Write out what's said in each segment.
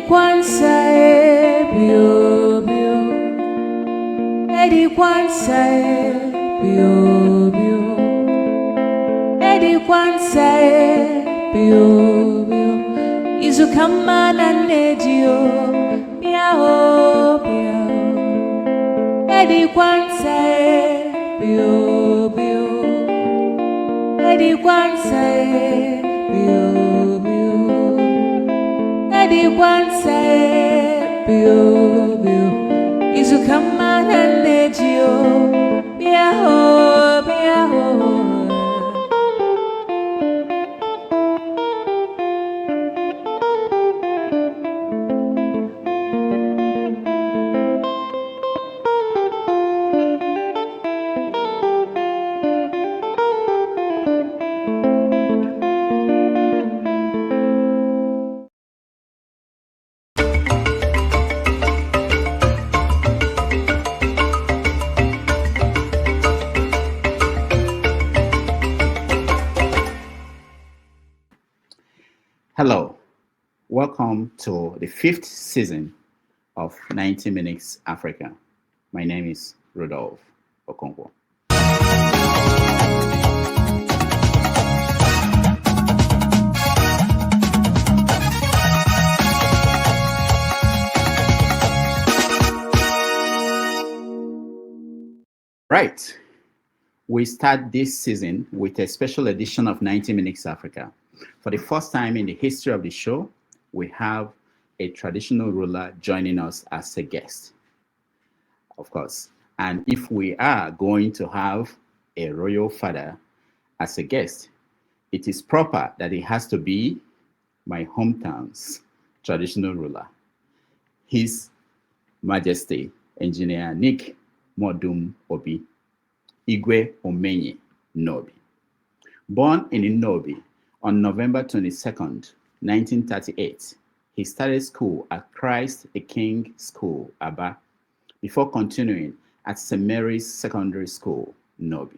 Kwansa bio bio, Edi Kwansa bio bio, Edi Kwansa bio bio, Izukama na nejio biao biao, Edi Kwansa bio bio, Edi Kwansa bio bio. Edi Kwansa bio bio, Izukama na nejio biao biao. Hello, welcome to the 5th season of 90 Minutes Africa. My name is Rudolf Okonkwo. Right, we start this season with a special edition of 90 Minutes Africa. For the first time in the history of the show, we have a traditional ruler joining us as a guest, of course. And if we are going to have a royal father as a guest, it is proper that it has to be my hometown's traditional ruler, His Majesty Engineer Nick Muodum Obi, Igwe Omenyili Nnobi. Born in Nnobi on November 22nd, 1938, he started school at Christ the King School, Aba, before continuing at St. Mary's Secondary School, Nnobi.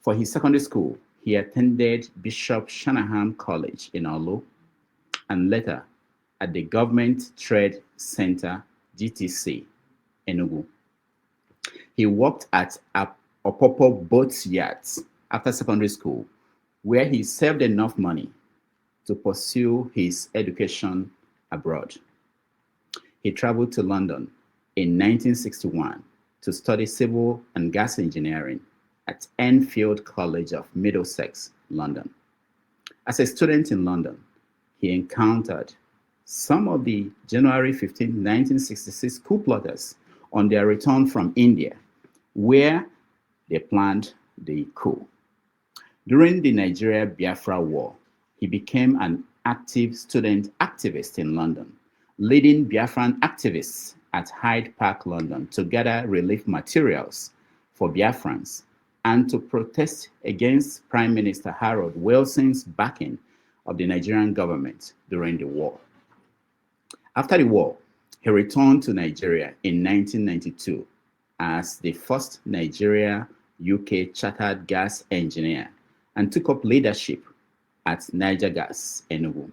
For his secondary school, he attended Bishop Shanahan College in Olu, and later at the Government Trade Center, GTC, Enugu. He worked at Opopo Boat Yards after secondary school, where he saved enough money to pursue his education abroad. He traveled to London in 1961 to study civil and gas engineering at Enfield College of Middlesex, London. As a student in London, he encountered some of the January 15, 1966 coup plotters on their return from India, where they planned the coup. During the Nigeria-Biafra War, he became an active student activist in London, leading Biafran activists at Hyde Park, London, to gather relief materials for Biafrans and to protest against Prime Minister Harold Wilson's backing of the Nigerian government during the war. After the war, he returned to Nigeria in 1992 as the first Nigeria-UK chartered gas engineer and took up leadership at Niger Gas, Enugu.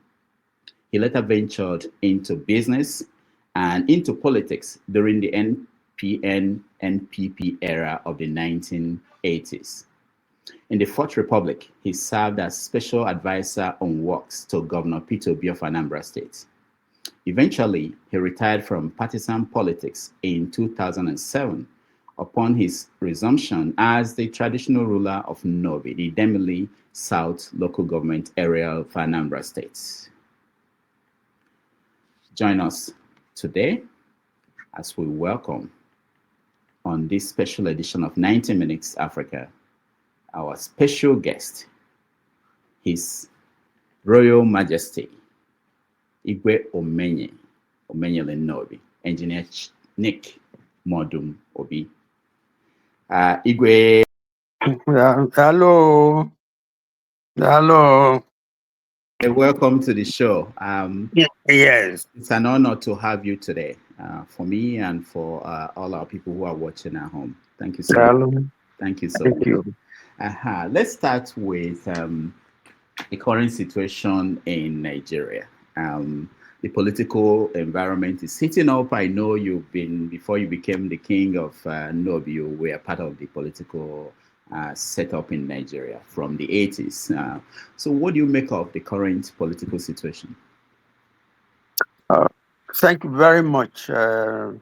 He later ventured into business and into politics during the NPN-NPP era of the 1980s. In the Fourth Republic, he served as special advisor on works to Governor Peter Obi of Anambra State. Eventually, he retired from partisan politics in 2007 upon his resumption as the traditional ruler of Nnobi, the Demili South local government area of Anambra State. Join us today as we welcome on this special edition of 90 Minutes Africa, our special guest, His Royal Majesty, Igwe Omenyili Nnobi, Engineer Nick Muodum Obi. Igwe. Hello. Welcome to the show. Yes. It's an honor to have you today for me and for all our people who are watching at home. Thank you so much. Thank you so much. Thank you. Let's start with the current situation in Nigeria. the political environment is heating up. I know you've been, before you became the king of Nnobi, you were part of the political setup in Nigeria from the 80s. So what do you make of the current political situation? Uh, Thank you very much, Mr.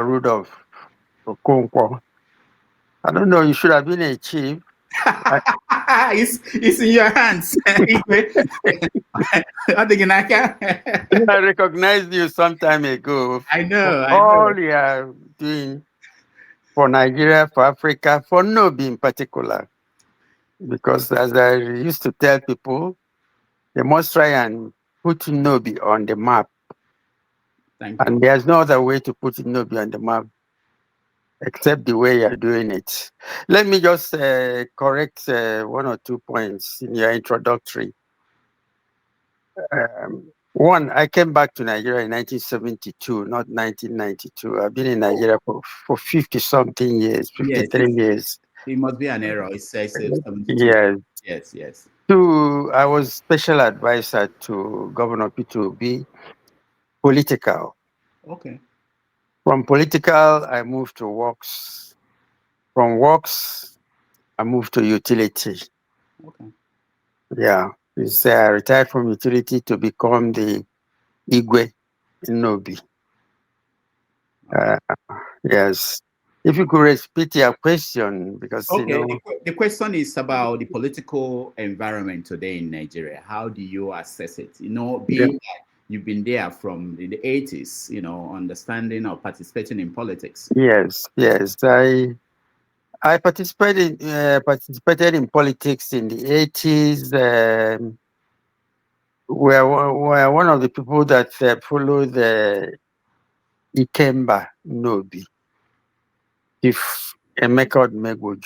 Rudolf Okonkwo. I don't know, you should have been a chief. It's in your hands. I recognized you some time ago I know, for I know. all you are doing for Nigeria, for Africa, for Nnobi in particular. Because as I used to tell people, they must try and put Nnobi on the map. Thank you. And there's no other way to put Nnobi on the map except the way you're doing it. Let me just correct one or two points in your introductory. One, I came back to Nigeria in 1972, not 1992. I've been in Nigeria for 50 something years, 53 years. It must be an error. It says 72. Yes. Yes, yes. Two, I was special advisor to Governor Peter Obi, political. Okay. From political, I moved to works. From works, I moved to utility. Okay. Yeah. I retired from utility to become the Igwe Nnobi. Yes. If you could repeat your question, because okay, the question is about the political environment today in Nigeria. How do you assess it? Being that you've been there from the 80s, understanding or participating in politics. Yes. I participated in politics in the 80s. We're one of the people that followed the Ikemba Nnobi. If Emeka Odumegwu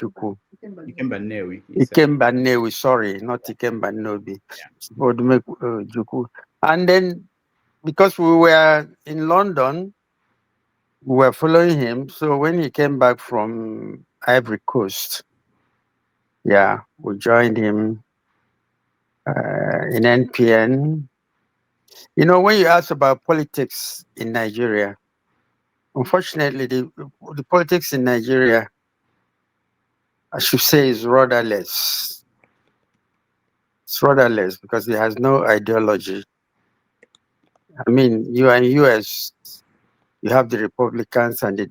Ikemba Nnewi, sorry, not Ikemba Nnobi. Odumegwu. And then, because we were in London, we were following him. So when he came back from Ivory Coast, we joined him in NPN. When you ask about politics in Nigeria, unfortunately, the politics in Nigeria, I should say, is rudderless. It's rudderless because it has no ideology. I mean, you are in US, you have the Republicans and the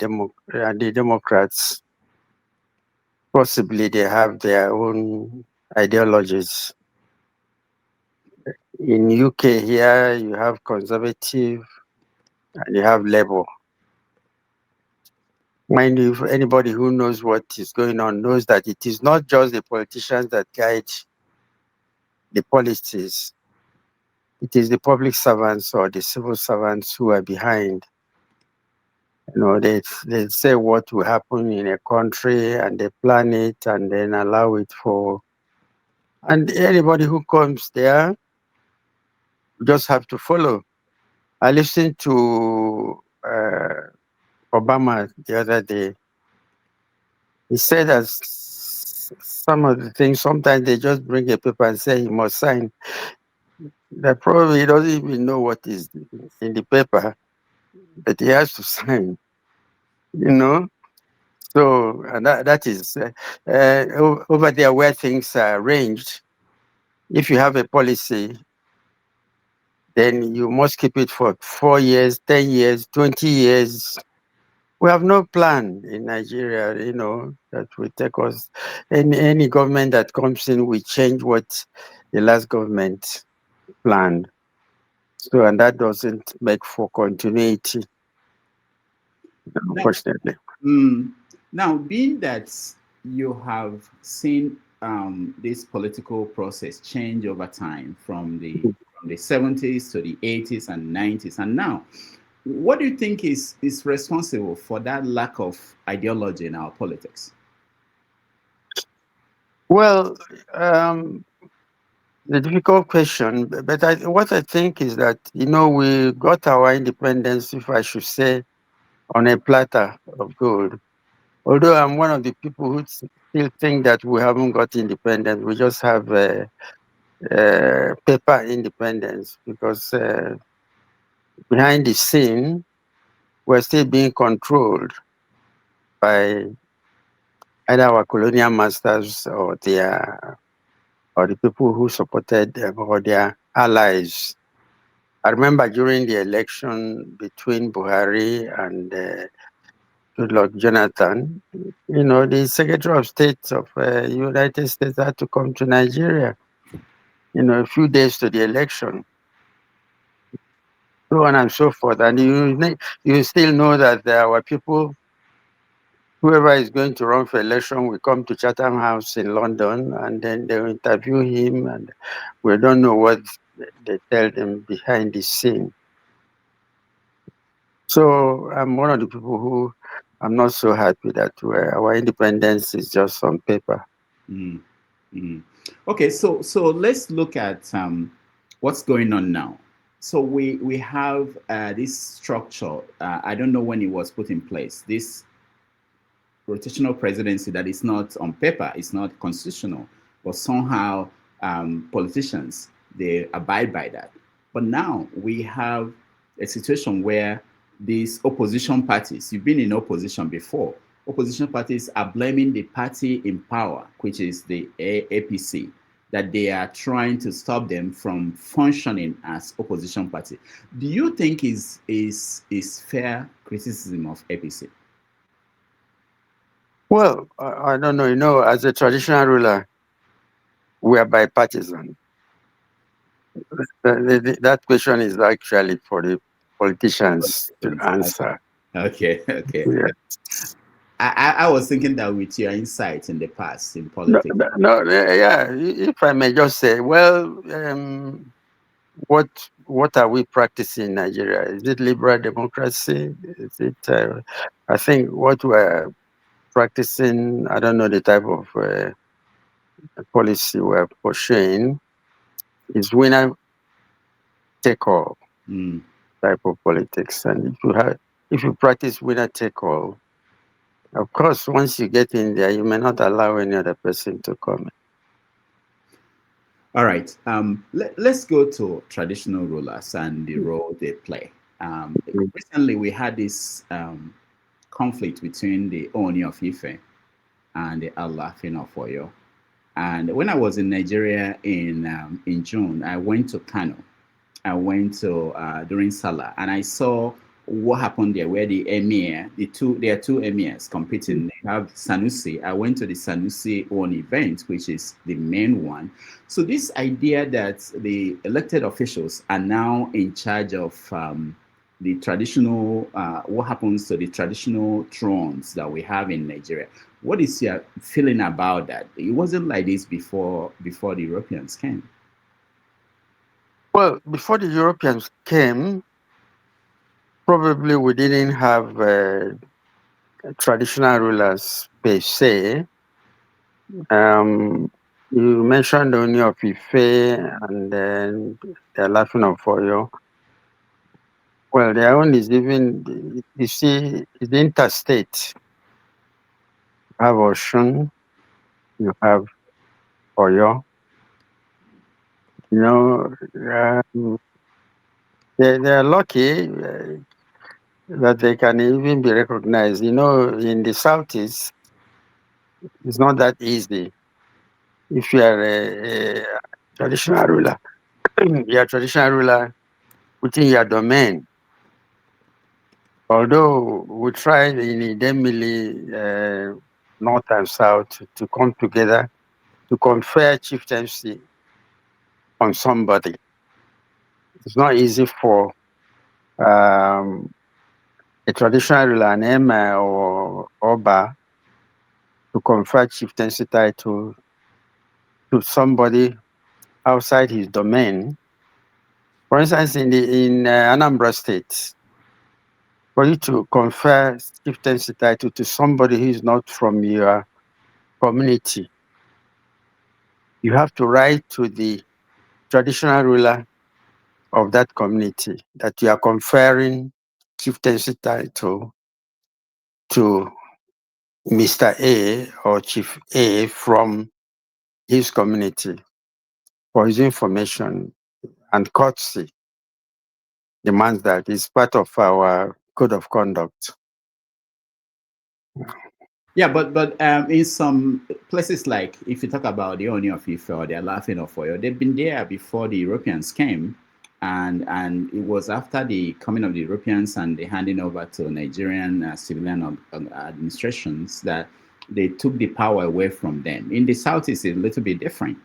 Democrats. Possibly they have their own ideologies. In UK here, you have Conservative and you have Labour. Mind you, anybody who knows what is going on knows that it is not just the politicians that guide the policies. It is the public servants or the civil servants who are behind. They say what will happen in a country and they plan it and then allow it for. And anybody who comes there, you just have to follow. I listened to Obama the other day. He said that some of the things, sometimes they just bring a paper and say he must sign. That probably he doesn't even know what is in the paper, but he has to sign. So and that is over there where things are arranged. If you have a policy, then you must keep it for 4 years, 10 years, 20 years. We have no plan in Nigeria, that will take us. Any government that comes in will change what the last government planned. So, and that doesn't make for continuity, unfortunately. Now, being that you have seen this political process change over time from the 70s to the 80s and 90s, and now, what do you think is responsible for that lack of ideology in our politics? Well, the difficult question, but what I think is that, we got our independence, if I should say, on a platter of gold. Although I'm one of the people who still think that we haven't got independence, we just have paper independence, because behind the scene, we're still being controlled by either our colonial masters or the people who supported them or their allies. I remember during the election between Buhari and Goodluck Jonathan, the Secretary of State of United States had to come to Nigeria, a few days to the election, so on and so forth. And you still know that our people, whoever is going to run for election, will come to Chatham House in London, and then they will interview him, and we don't know what they tell them behind the scene. So I'm one of the people who I'm not so happy that our independence is just on paper. Mm. Mm. Okay, so let's look at what's going on now. So we have this structure. I don't know when it was put in place. This rotational presidency that is not on paper, it's not constitutional, but somehow politicians, they abide by that. But now we have a situation where these opposition parties, you've been in opposition before, opposition parties are blaming the party in power, which is the APC, that they are trying to stop them from functioning as opposition party. Do you think is fair criticism of APC? Well, I don't know. As a traditional ruler, we are bipartisan. That question is actually for the politicians to answer. Okay, okay. Yeah. I was thinking that with your insight in the past in No, politics. no, yeah. If I may just say, well, what are we practicing in Nigeria? Is it liberal democracy? Is it? I think what we're practicing. I don't know the type of policy we're pursuing. Is winner take all Mm. type of politics, and if you practice winner take all, of course, once you get in there, you may not allow any other person to come in. All right. Let's go to traditional rulers and the role they play. Recently, we had this conflict between the Oni of Ife and the Alafin of Oyo. And when I was in Nigeria in June, I went to Kano. I went to during Salah, and I saw what happened there, where the emir, there are two emirs competing. They have Sanusi. I went to the Sanusi one event, which is the main one. So this idea that the elected officials are now in charge of the traditional, what happens to the traditional thrones that we have in Nigeria. What is your feeling about that? It wasn't like this before the Europeans came. Well, before the Europeans came, probably we didn't have traditional rulers per se. You mentioned only of Ife and then the Laughing of Oyo. Well, their own is even, you see, it's interstate. You have Oshun, you have Oyo. Um, they're lucky that they can even be recognized. In the Southeast, it's not that easy. If you are a traditional ruler, you're a traditional ruler within your domain. Although we tried in Idemili, North and South, to come together to confer chieftaincy on somebody. It's not easy for a traditional ruler, an emir or Oba, to confer chieftaincy title to somebody outside his domain. For instance, in Anambra State, for you to confer chieftaincy title to somebody who is not from your community, you have to write to the traditional ruler of that community that you are conferring chieftaincy title to Mr. A or Chief A from his community. for his information and courtesy demands that it's part of our code of conduct. Yeah, but in some places, like if you talk about the Oni of Ife or the Alafin of Oyo, they've been there before the Europeans came, and it was after the coming of the Europeans and the handing over to Nigerian civilian administrations that they took the power away from them. In the South, it's a little bit different.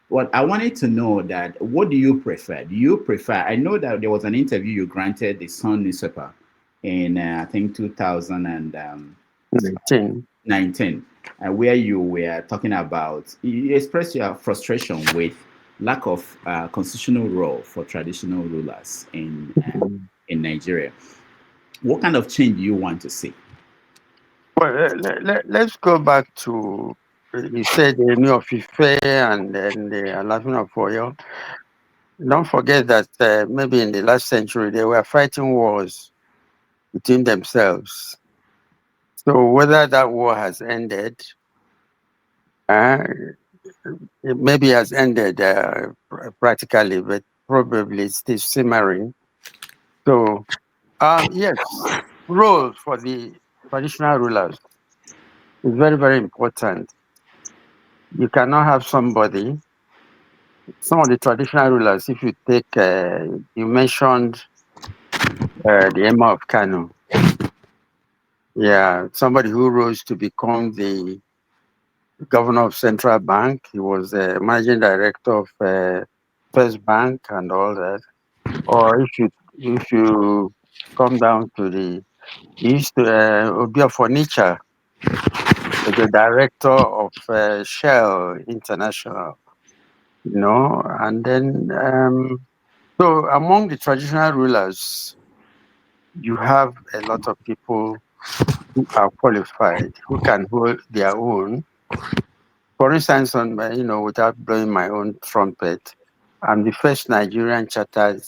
What I wanted to know that, what do you prefer? Do you prefer? I know that there was an interview you granted the Sun newspaper in I think 2019, where you were talking about, you expressed your frustration with lack of constitutional role for traditional rulers in Nigeria. What kind of change do you want to see? Well, let's go back to, you said the New of Ife and then the Alafin of Oyo. Don't forget that maybe in the last century they were fighting wars between themselves. So whether that war has ended, it maybe has ended practically, but probably it's still simmering. So yes, role for the traditional rulers is very, very important. You cannot have somebody, some of the traditional rulers, if you take, you mentioned the Emir of Kano. Yeah, somebody who rose to become the governor of Central Bank. He was the managing director of First Bank and all that. Or if you come down to the east, Obi of Onitsha, the director of Shell International, and then so among the traditional rulers, you have a lot of people who are qualified, who can hold their own. For instance, without blowing my own trumpet, I'm the first Nigerian chartered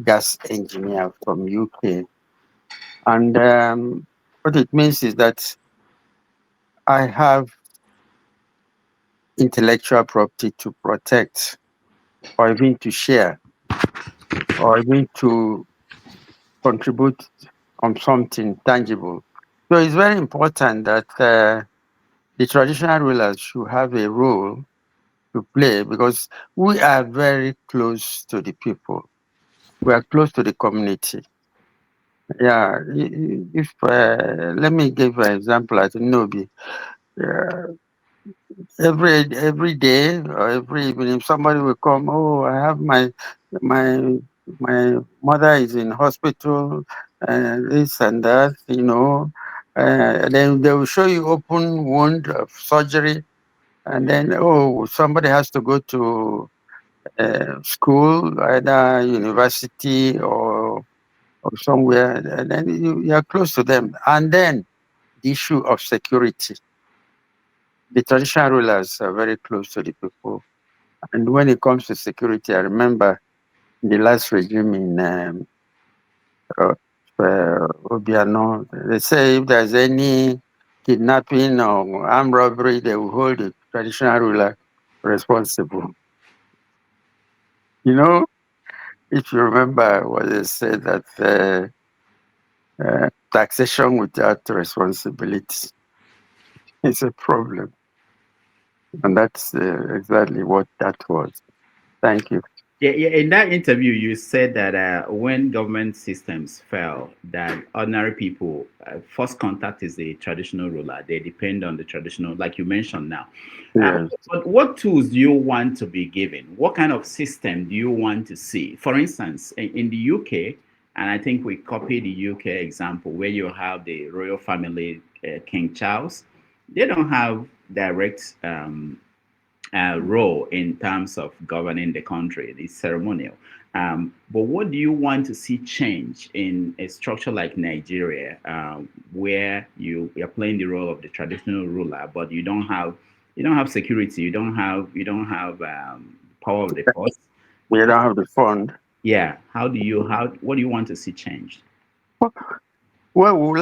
gas engineer from UK. And what it means is that I have intellectual property to protect, or even to share, or even to contribute on something tangible. So it's very important that the traditional rulers should have a role to play, because we are very close to the people. We are close to the community. Yeah, if let me give an example at Nnobi. Every day or every evening, somebody will come. Oh, I have my my mother is in hospital, and this and that. And then they will show you open wound of surgery, and then somebody has to go to school, either university or somewhere, and then you are close to them. And then the issue of security. The traditional rulers are very close to the people. And when it comes to security, I remember the last regime in Obiano, they say if there's any kidnapping or armed robbery, they will hold the traditional ruler responsible. If you remember what they said, that taxation without responsibility is a problem. And that's exactly what that was. Thank you. Yeah, in that interview, you said that when government systems fail, that ordinary people, first contact is the traditional ruler. They depend on the traditional, like you mentioned now. Yes. But what tools do you want to be given? What kind of system do you want to see? For instance, in the UK, and I think we copy the UK example where you have the royal family, King Charles. They don't have direct role in terms of governing the country. It's ceremonial. But what do you want to see change in a structure like Nigeria, where you're playing the role of the traditional ruler, but you don't have security, you don't have power of the purse. We don't have the fund. Yeah. What do you want to see changed? Well,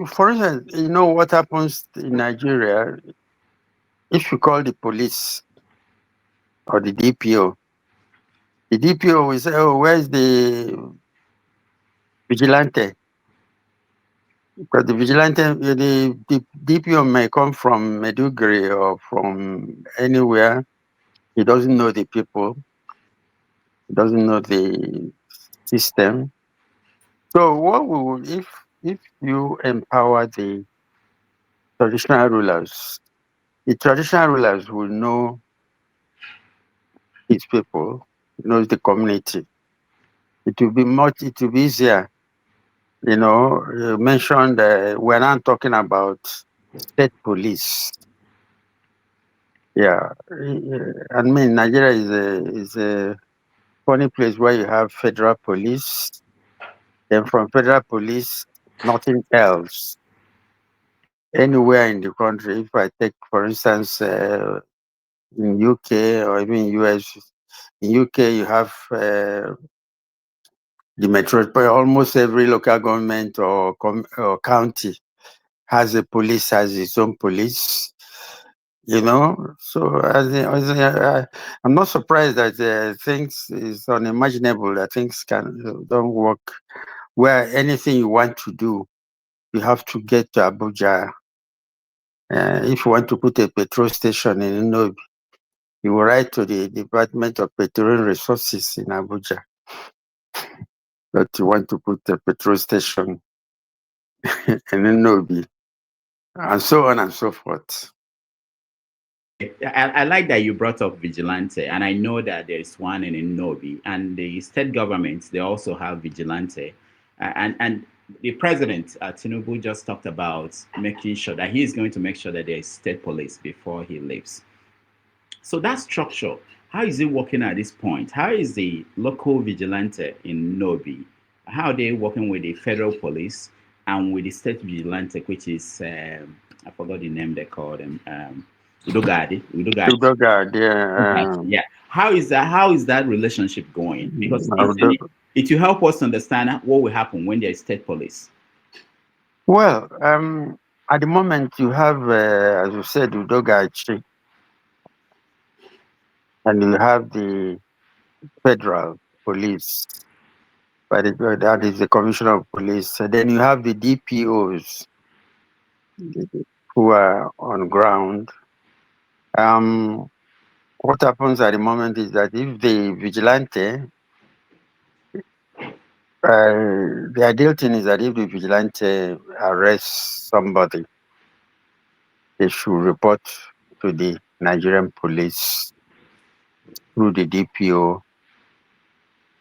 for instance, what happens in Nigeria, if you call the police or the DPO. The DPO will say, oh, where's the vigilante? Because the vigilante, the DPO may come from Meduguri or from anywhere. He doesn't know the people. He doesn't know the system. So what we will, if you empower the traditional rulers, the traditional rulers will know his people, knows the community. It will be easier. You know, you mentioned we're not talking about state police. Yeah, I mean Nigeria is a funny place where you have federal police. Then from federal police, nothing else. Anywhere in the country, if I take, for instance, in UK or even US, in UK you have the metro. Almost every local government or county has a police, has its own police. You know, so I'm not surprised that things is unimaginable that things don't work. Where anything you want to do, you have to get to Abuja. If you want to put a petrol station in Nnobi, you will write to the Department of Petroleum Resources in Abuja that you want to put a petrol station in Nnobi, and so on and so forth. I like that you brought up vigilante, and I know that there's one in Nnobi, and the state governments, they also have vigilante, and the president Tinubu just talked about making sure that he's going to make sure that there is state police before he leaves. So that structure, how is it working at this point? How is the local vigilante in Nnobi? How are they working with the federal police and with the state vigilante, which is I forgot the name they call them. Udogadi. Yeah. Yeah. How is that relationship going? Because it will help us understand what will happen when there is state police. Well, at the moment you have, as you said, Udogachi, and you have the federal police, that is the commissioner of police. And then you have the DPOs who are on ground. What happens at the moment is that if the vigilante, the ideal thing is that if the vigilante arrests somebody, they should report to the Nigerian police through the DPO,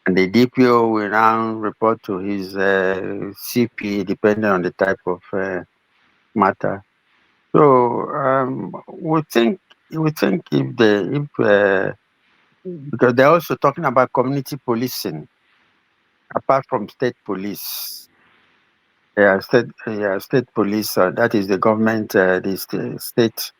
and the DPO will now report to his CP, depending on the type of matter. So we think if because they're also talking about community policing apart from state police. State police. That is the government, the state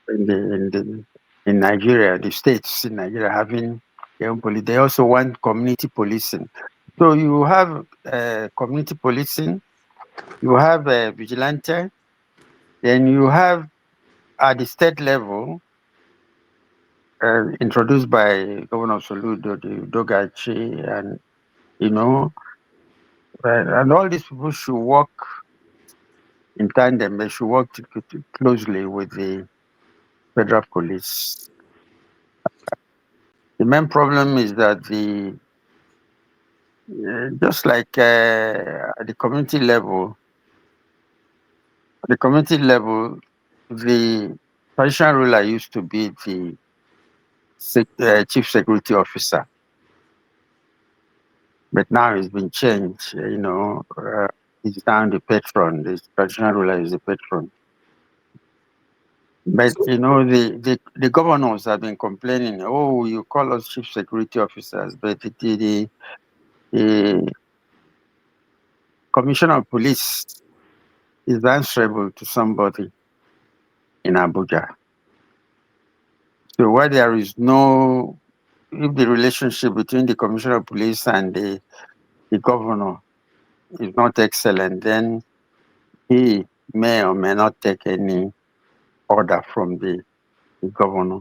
in Nigeria, the states in Nigeria having their own police. They also want community policing. So you have community policing, you have vigilante, then you have at the state level, introduced by Governor Soludo, the Dogachi, and and all these people should work in tandem. They should work closely with the federal police. The main problem is that just like at the community level, the traditional ruler used to be the chief security officer, but now it's been changed. It's now the patron. The traditional ruler is the patron. But the governors have been complaining. Oh, you call us chief security officers, but the commissioner of police is answerable to somebody in Abuja. So where there is if the relationship between the commissioner of police and the governor is not excellent, then he may or may not take any order from the governor.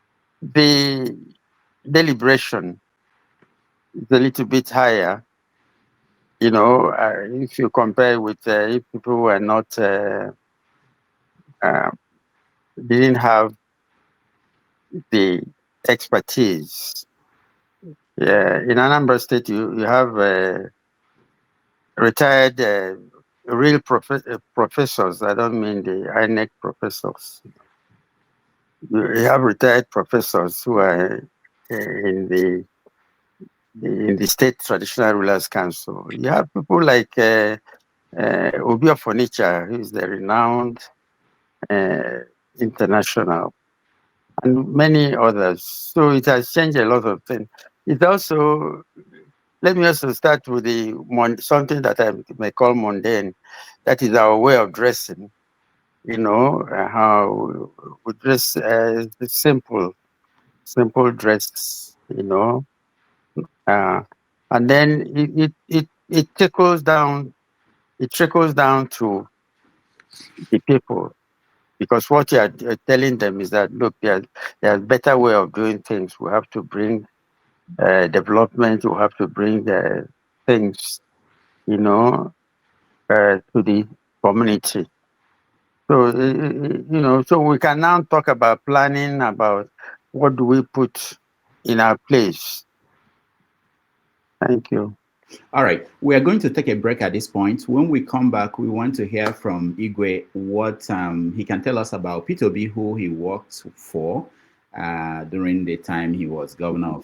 the deliberation is a little bit higher. If you compare with if people were not didn't have the expertise. Yeah, in Anambra State, you have retired real professors. I don't mean the INEC professors. You have retired professors who are in the State Traditional Rulers Council. You have people like Obi of Onitsha, who is the renowned international, and many others. So it has changed a lot of things. It also, let me also start with something that I may call mundane. That is our way of dressing. How we dress simple dress. And then it trickles down. It trickles down to the people, because what you are telling them is that, look, there's better way of doing things. We have to bring development. We have to bring things, to the community. So, so we can now talk about planning, about what do we put in our place. Thank you. All right, we are going to take a break at this point. When we come back, we want to hear from Igwe what he can tell us about P2B, who he worked for during the time he was governor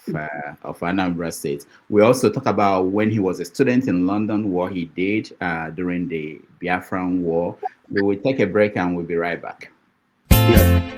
of Anambra State. We also talk about when he was a student in London, what he did during the Biafran War. We will take a break and we'll be right back. Yeah.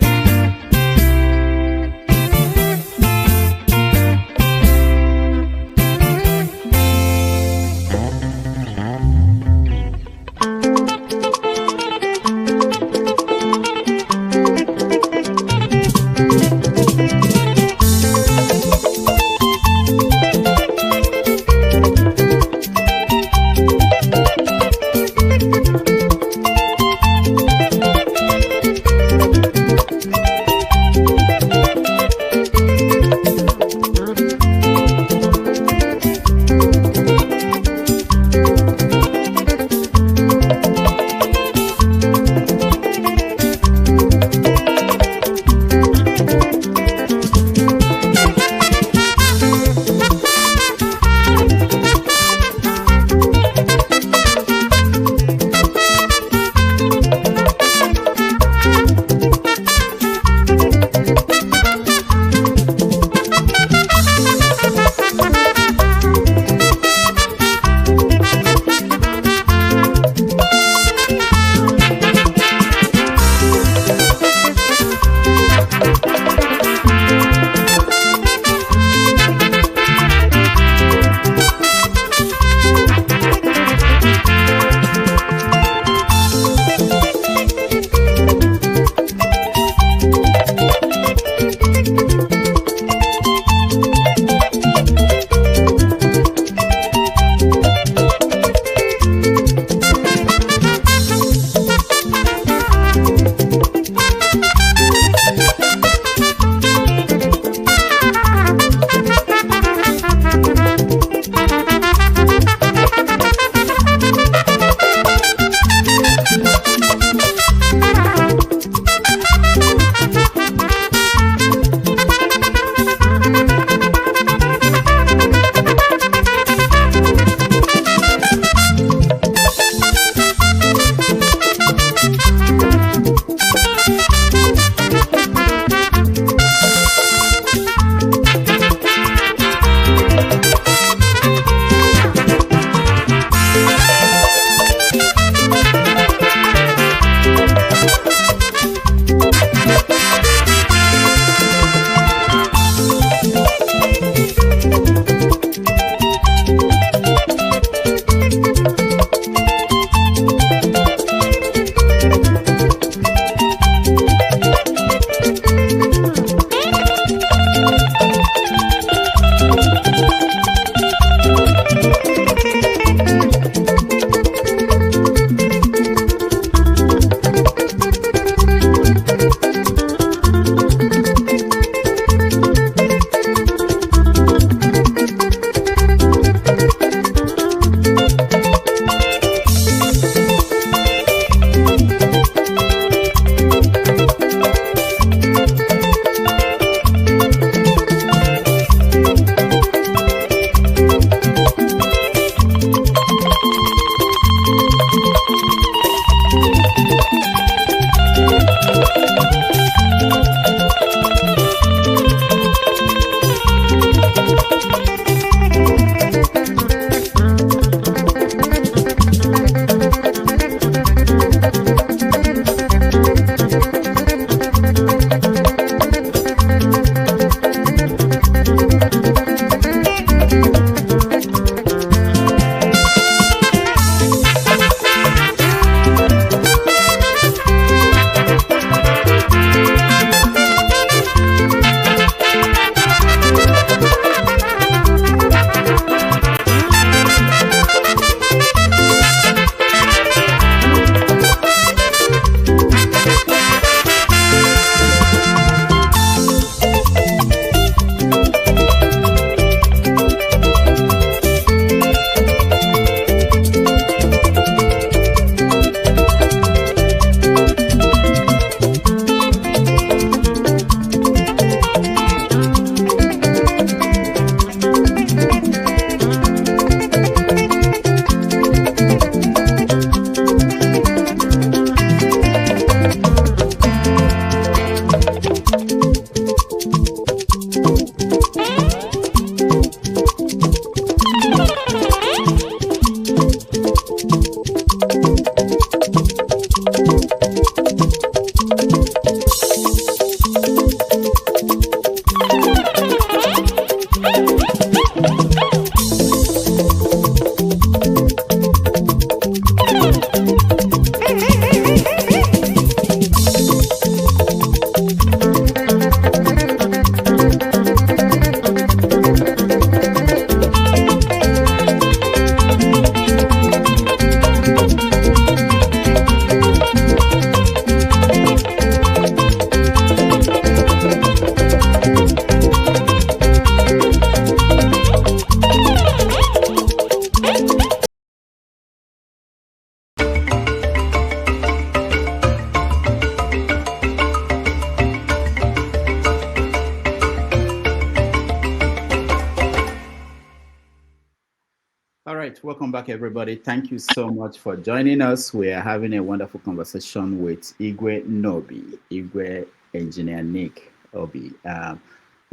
All right, welcome back, everybody. Thank you so much for joining us. We are having a wonderful conversation with Igwe Nnobi, Igwe Engineer Nick Obi. Igwe,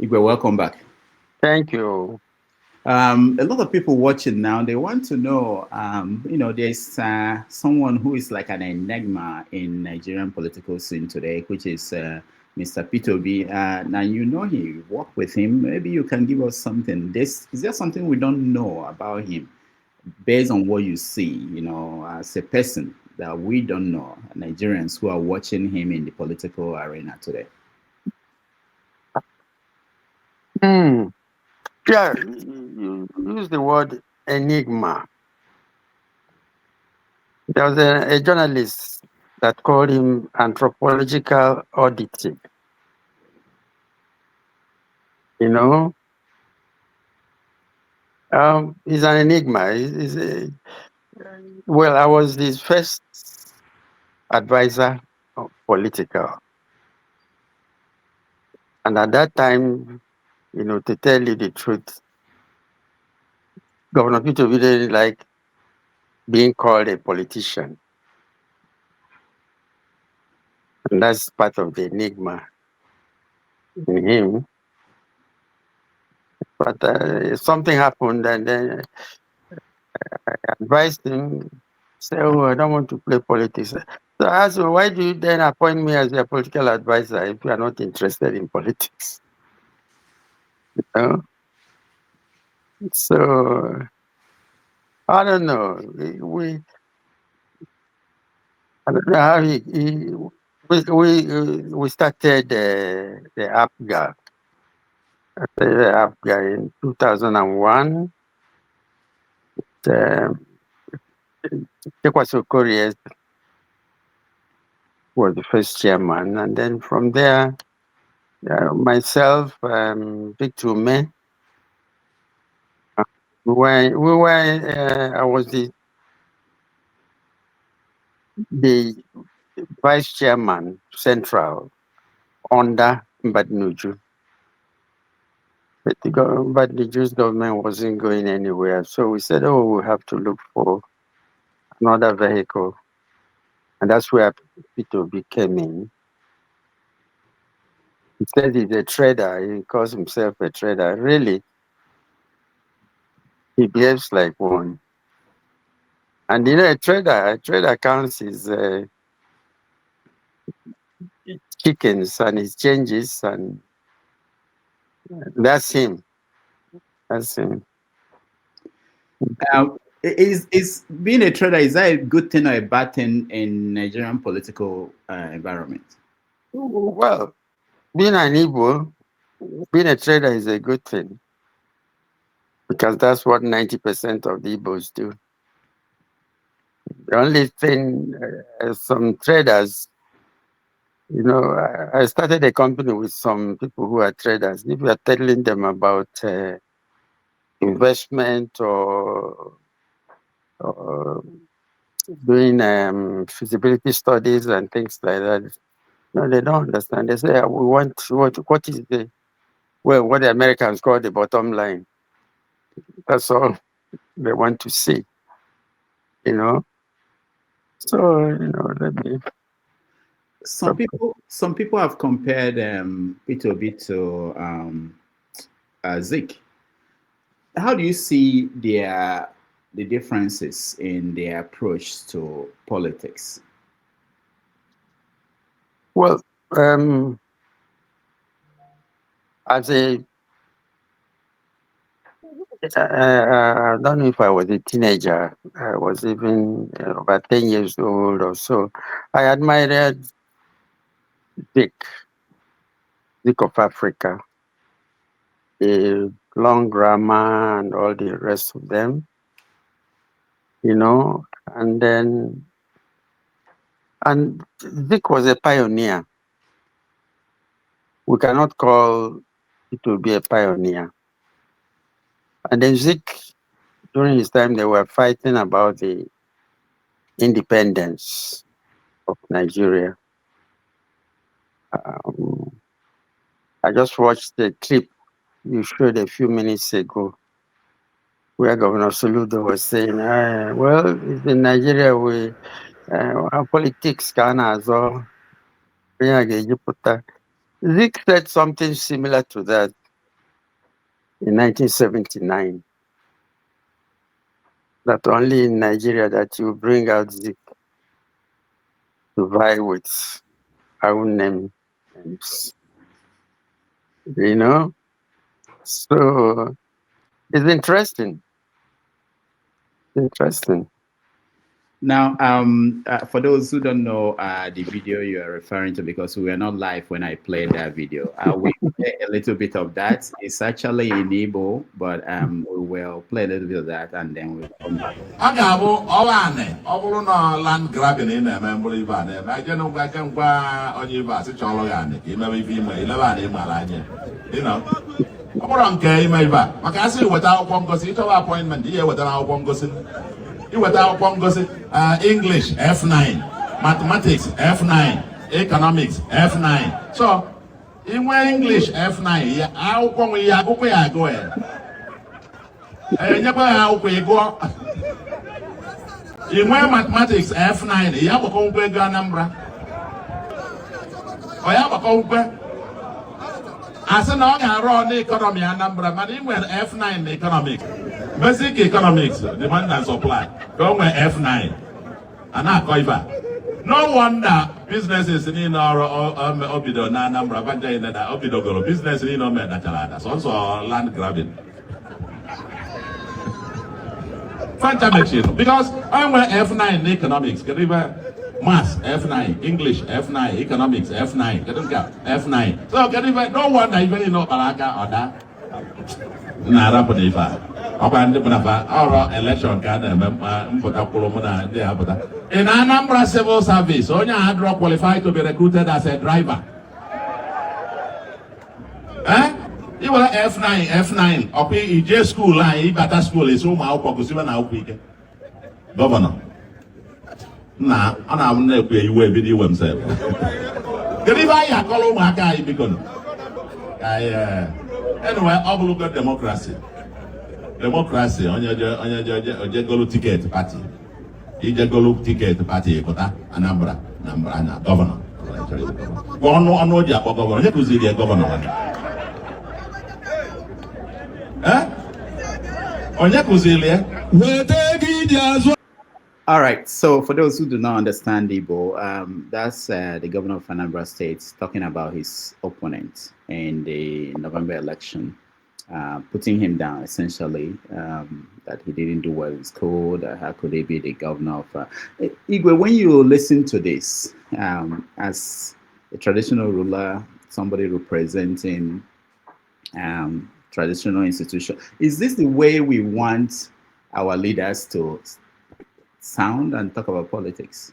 welcome back. Thank you. A lot of people watching now, they want to know, there's someone who is like an enigma in Nigerian political scene today, which is Mr. Peter Obi. Now, you know him, you work with him. Maybe you can give us something. Is there something we don't know about him based on what you see, as a person that we don't know, Nigerians who are watching him in the political arena today? Yeah, you use the word enigma. There was a journalist that called him anthropological auditing. You know, he's an enigma. Well, I was his first advisor of political. And at that time, to tell you the truth, Governor Peter Obi didn't like being called a politician. And that's part of the enigma in him. But something happened, and then I advised him, say, "Oh, I don't want to play politics." So I asked him, "Why do you then appoint me as a political advisor if you are not interested in politics?" You know? So I don't know. I don't know how we started the APGA. The APGA in 2001. Chekwaso Korea was the first chairman, and then from there, myself, Victor Ume, I was the vice chairman central under Mbadinuju. But Mbadinuju's government wasn't going anywhere, so we said, "Oh, we have to look for another vehicle," and that's where Peter Obi came in. He said he's a trader. He calls himself a trader. Really, he behaves like one. And a trader counts his chickens and his changes, and that's him. That's him. Is being a trader, is that a good thing or a bad thing in Nigerian political environment? Well, being an Igbo, being a trader is a good thing because that's what 90% of the Igbos do. The only thing, some traders, I started a company with some people who are traders. If you are telling them about investment or doing feasibility studies and things like that, no, they don't understand. They say, we want what is what the Americans call the bottom line. That's all they want to see, So, let me. Some people have compared Peter Obi to Zik. How do you see the differences in their approach to politics? Well, as a I don't know if I was a teenager. I was even about 10 years old or so. I admired Dick of Africa, the long grammar and all the rest of them, and Dick was a pioneer. We cannot call it to be a pioneer. And then Zik, during his time, they were fighting about the independence of Nigeria. I just watched the clip you showed a few minutes ago. where Governor Soludo was saying, well, in Nigeria, our politics can as well. Zeke said something similar to that in 1979. That only in Nigeria that you bring out Zeke to vie with our own names. You know? So it's interesting. Interesting. Now, for those who don't know the video you are referring to, because we were not live when I played that video, we play a little bit of that. It's actually in Igbo, but we will play a little bit of that and then we'll come back. Land grabbing in a memory van. I don't know I can go on your bus, it's all organic. You know, if you may love you know. Okay, maybe. I can see without Pongos, it's our appointment here without Pongos. Without Pongos, English F9, mathematics F9, economics F9. So, in English F9, how come we are going to go ahead? In mathematics F9, you have a compare number. I have a compare. As an on economy and number, but in F9 economics, basic economics, demand and supply, go with F9. And I no wonder businesses in our Obido na number, but they that Obido go business in no man that's also land grabbing. Fantastic, because I'm F9 economics, maths F9, English F9, economics F9, F9. So no wonder even you know Balaka or that. Nara Ponifa. Our election card in Anambra Civil Service, only had qualified to be recruited as a driver. You were F9, or PEJ school line, better school is home out because even now weekend. Governor. Nah, I'm not pay you a video himself. Can I call my guy because anyway, I'll look at democracy. Democracy on your Golu ticket party. You just Golu ticket party, Anambra, governor. One on what you're governor, you could see the governor. All right. So, for those who do not understand Igbo, that's the governor of Anambra State talking about his opponent in the November election, putting him down essentially, that he didn't do well in school. That how could he be the governor of Igwe? When you listen to this, as a traditional ruler, somebody representing traditional institution, is this the way we want our leaders to sound and talk about politics?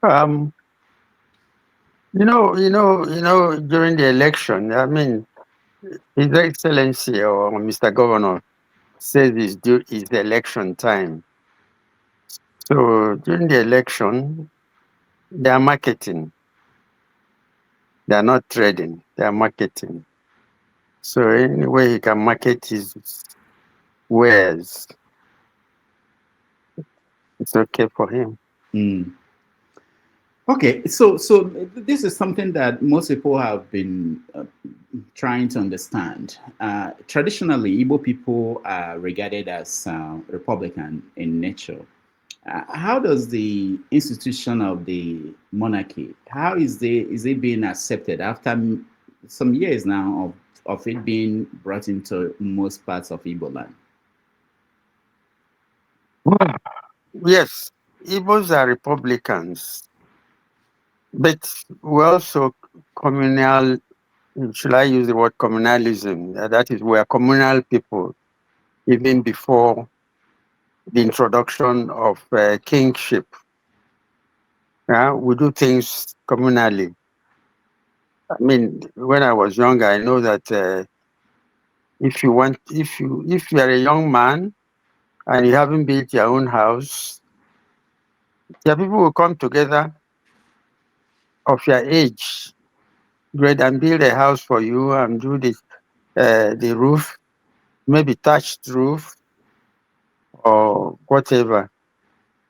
During the election, I mean, His Excellency or Mr. Governor says it's the election time. So during the election, they are marketing. They are not trading. They are marketing. So any way he can market his wares, it's okay for him. Okay, so this is something that most people have been trying to understand. Traditionally, Igbo people are regarded as Republican in nature. How does the institution of the monarchy, how is it being accepted after some years now of it being brought into most parts of Igbo land? Well, yes, Igbos are Republicans, but we're also communal. Should I use the word communalism? That is, we're communal people, even before the introduction of kingship. We do things communally. I mean, when I was younger, I know that if you are a young man and you haven't built your own house, your people will come together of your age, great, and build a house for you and do this. the roof, maybe thatched roof or whatever.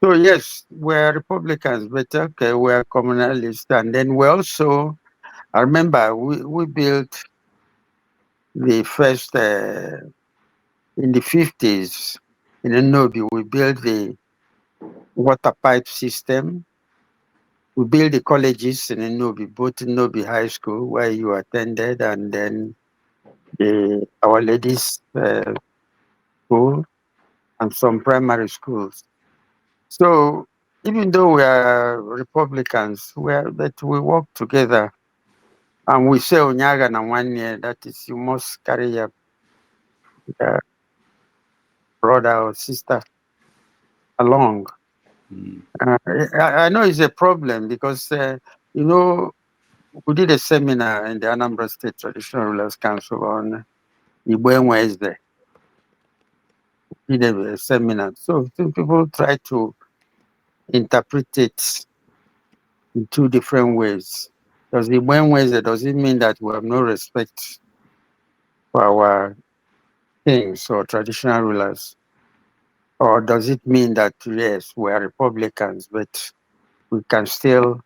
So yes, we're Republicans, but okay, we're communalists. And then we also, I remember we built the first, in the 50s, in Nnobi, we built the water pipe system. We built the colleges in Nnobi, both in Nnobi High School, where you attended, and then the Our Ladies School, and some primary schools. So even though we are Republicans, but we work together, and we say Onyaga na 1 year, that is, you must carry your brother or sister along. I know it's a problem because, we did a seminar in the Anambra State Traditional Rulers Council on Igwe Wednesday. We did a seminar. So people try to interpret it in two different ways. Because Igwe Wednesday doesn't mean that we have no respect for our kings or traditional rulers. Or does it mean that, yes, we are Republicans, but we can still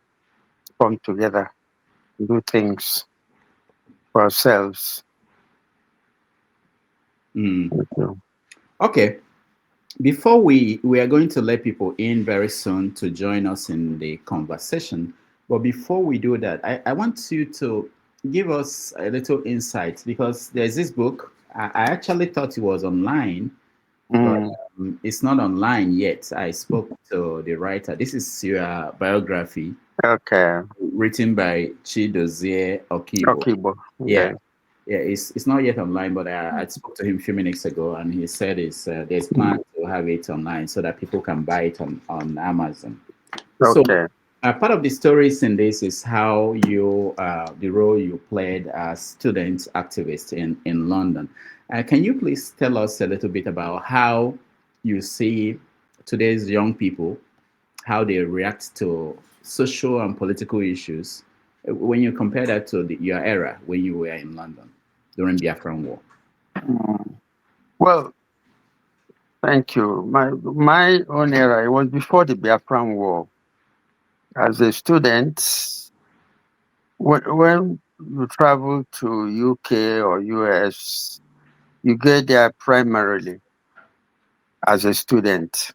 come together, do things for ourselves? Okay. Before we are going to let people in very soon to join us in the conversation. But before we do that, I want you to give us a little insight, because there's this book. I actually thought it was online, but it's not online yet. I spoke to the writer. This is your biography. Okay. Written by Chidozie Okibo. Okibo. Yeah. Yeah, it's not yet online, but I spoke to him a few minutes ago, and he said there's plan to have it online so that people can buy it on Amazon. Okay. So part of the stories in this is how you the role you played as student activist in London. Can you please tell us a little bit about how you see today's young people, how they react to social and political issues when you compare that to your era when you were in London during the Biafran War? Well, thank you. My own era, it was before the Biafran War. As a student, when you travel to UK or US, you get there primarily as a student.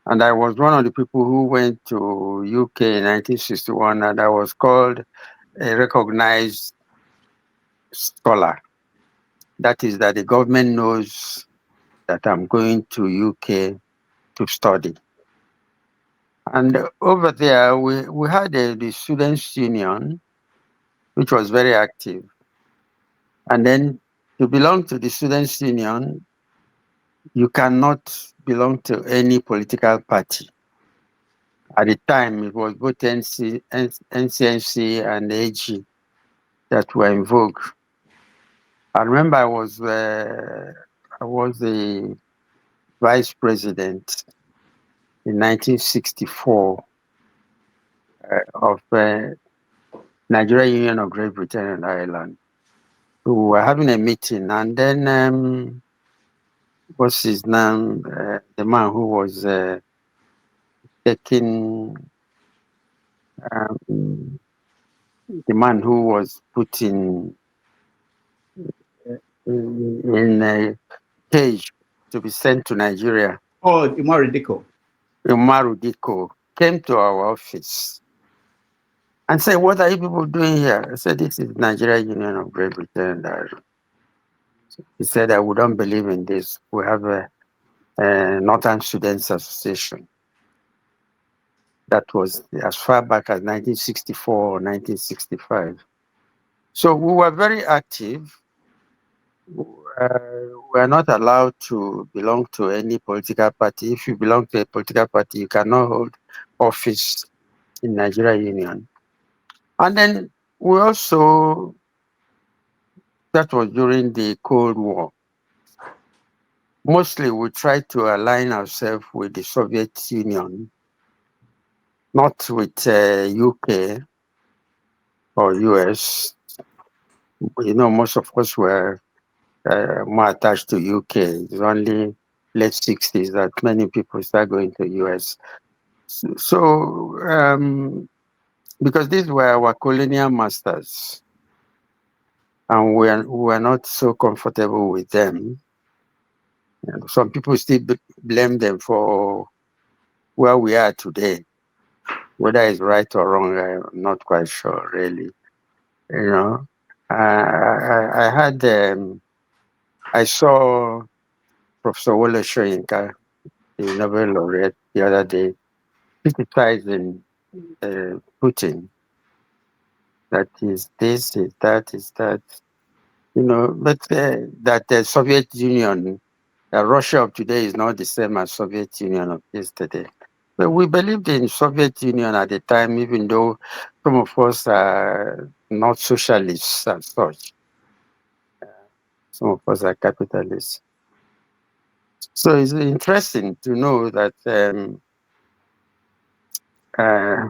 And I was one of the people who went to UK in 1961, and I was called a recognized scholar. That is, that the government knows that I'm going to UK to study. And over there, we had the Students' Union, which was very active. And then to belong to the Students' Union, you cannot belong to any political party. At the time, it was both NCNC and AG that were in vogue. I remember I was the vice president in 1964 of Nigeria Union of Great Britain and Ireland. We were having a meeting, and then what's his name? The man who was taking, the man who was put in a cage to be sent to Nigeria. Oh, Umaru Diko. Umaru Diko came to our office and said, "What are you people doing here?" I said, "This is Nigeria Union of Great Britain and Ireland." He said, "We don't believe in this. We have a Northern Students Association." That was as far back as 1964 or 1965. So we were very active. We are not allowed to belong to any political party. If you belong to a political party, you cannot hold office in Nigeria Union. And then we also, that was during the Cold War. Mostly we tried to align ourselves with the Soviet Union, not with UK or US. You know, most of us were more attached to UK. It's only late 60s that many people start going to US. Because these were our colonial masters, and we are not so comfortable with them. And some people still blame them for where we are today. Whether it's right or wrong, I'm not quite sure, really. You know, I saw Professor Wole Soyinka, the Nobel laureate, the other day, criticizing Putin. That is this, is that, is that. You know, but that the Soviet Union, Russia of today is not the same as Soviet Union of yesterday. But we believed in Soviet Union at the time, even though some of us are not socialists as such. Some of us are capitalists. So it's interesting to know that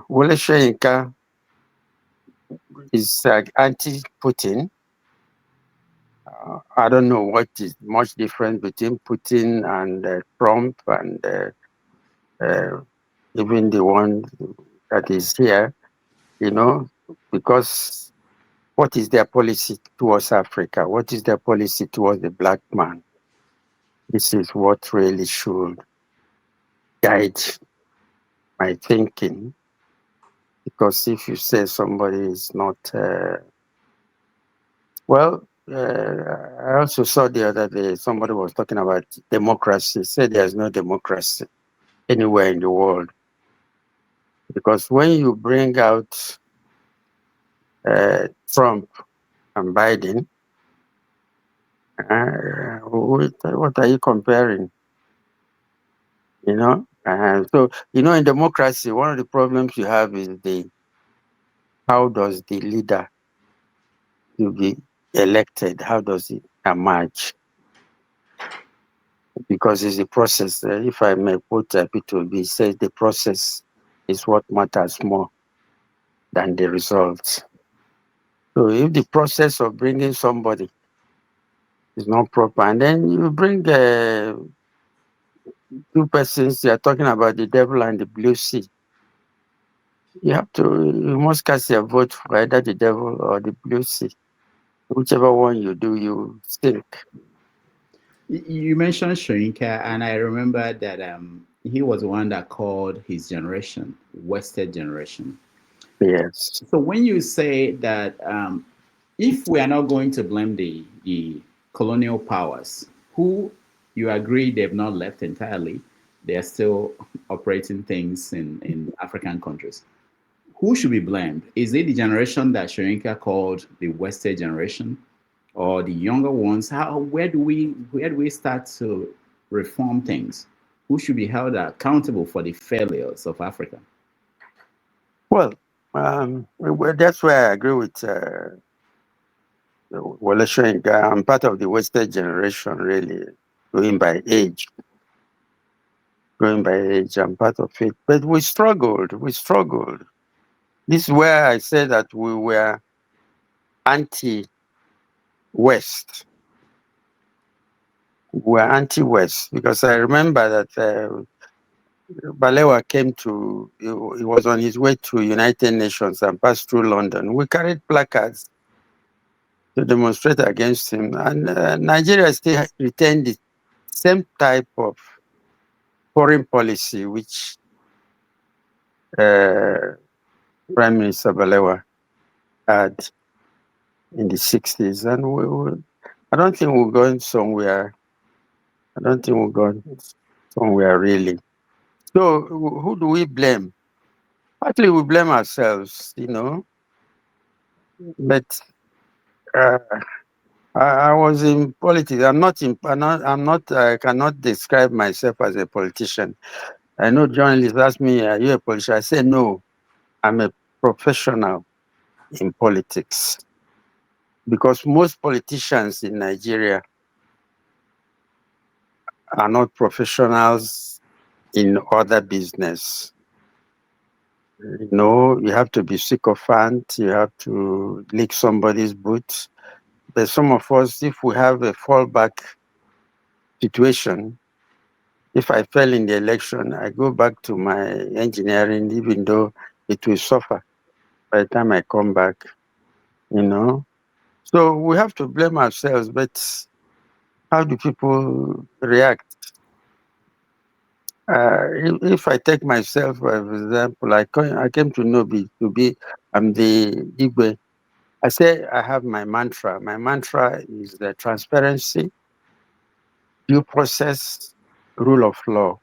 Wole Soyinka is anti-Putin. I don't know what is much different between Putin and Trump and even the one that is here, you know, because what is their policy towards Africa? What is their policy towards the black man? This is what really should guide my thinking. Because if you say somebody is not, I also saw the other day somebody was talking about democracy, said there's no democracy anywhere in the world. Because when you bring out Trump and Biden, what are you comparing? You know, so you know, in democracy, one of the problems you have is how does the leader to be elected? How does it emerge? Because it's a process. If I may put a bit to be said, the process is what matters more than the results. So if the process of bringing somebody is not proper, and then you bring two persons, you are talking about the devil and the blue sea. You must cast your vote for either the devil or the blue sea. Whichever one you do, you think. You mentioned Soyinka, and I remember that he was the one that called his generation wasted generation. Yes. So when you say that if we are not going to blame the colonial powers, who you agree they've not left entirely, they're still operating things in African countries. Who should be blamed? Is it the generation that Soyinka called the wasted generation, or the younger ones? Where do we start to reform things? Who should be held accountable for the failures of Africa? Well, that's where I agree with Wole Soyinka. I'm part of the wasted generation, really, going by age. Going by age, I'm part of it. But we struggled. We struggled. This is where I say that we were anti-West. We were anti-West because I remember that Balewa came he was on his way to United Nations and passed through London. We carried placards to demonstrate against him. And Nigeria still retained the same type of foreign policy which Prime Minister Balewa had in the 60s. And I don't think we're going somewhere. I don't think we're going somewhere really. So who do we blame? Partly we blame ourselves, you know. But I was in politics. I cannot describe myself as a politician. I know journalists ask me, are you a politician? I say, no, I'm a professional in politics. Because most politicians in Nigeria are not professionals in other business. You know, you have to be sycophant, you have to lick somebody's boots, But some of us, if we have a fallback situation, if I fail in the election, I go back to my engineering, even though it will suffer by the time I come back, you know. So we have to blame ourselves, but how do people react? If I take myself for example, I came to Nnobi to be, I'm the Igwe. I say I have my mantra. My mantra is the transparency, due process, rule of law.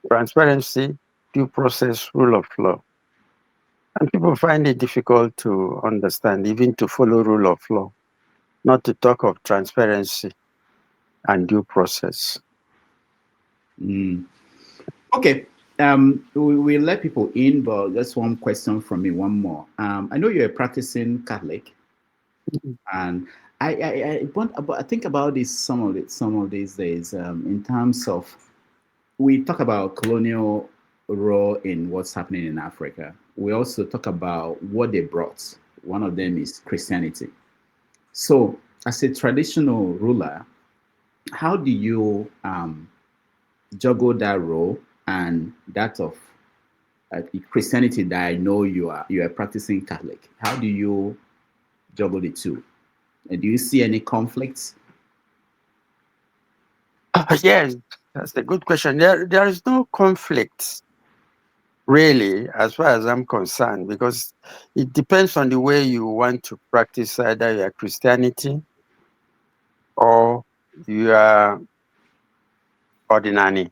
Transparency, due process, rule of law. And people find it difficult to understand, even to follow rule of law, not to talk of transparency and due process. Okay. We let people in, but just one question from me, one more. I know you're a practicing Catholic, and I think about this some of these days in terms of, we talk about colonial role in what's happening in Africa. We also talk about what they brought. One of them is Christianity. So, as a traditional ruler, how do you juggle that role and that of Christianity that I know you are practicing Catholic? How do you juggle the two? And do you see any conflicts? Yes, that's a good question. There is no conflict, really, as far as I'm concerned, because it depends on the way you want to practice either your Christianity or your ordinary.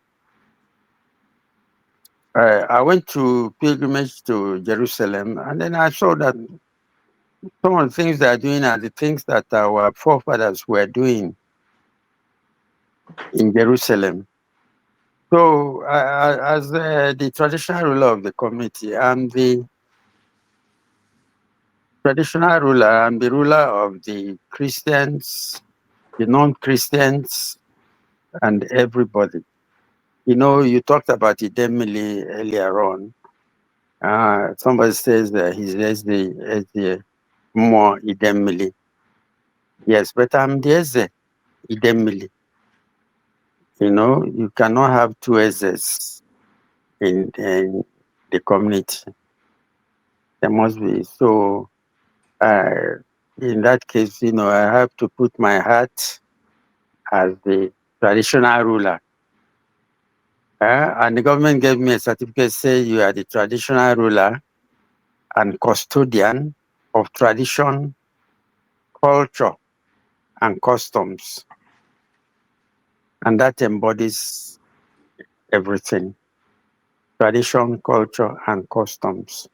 I went to pilgrimage to Jerusalem, and then I saw that some of the things they are doing are the things that our forefathers were doing in Jerusalem. So, as the traditional ruler of the community, I'm the traditional ruler. I'm the ruler of the Christians, the non-Christians, and everybody. You know, you talked about Idemili earlier on. Somebody says that he's the more Idemili. Yes, but I'm the Eze Idemili. You know, you cannot have two Ezes in the community. There must be. So, in that case, you know, I have to put my hat as the traditional ruler. And the government gave me a certificate saying you are the traditional ruler and custodian of tradition, culture, and customs. And that embodies everything: tradition, culture, and customs.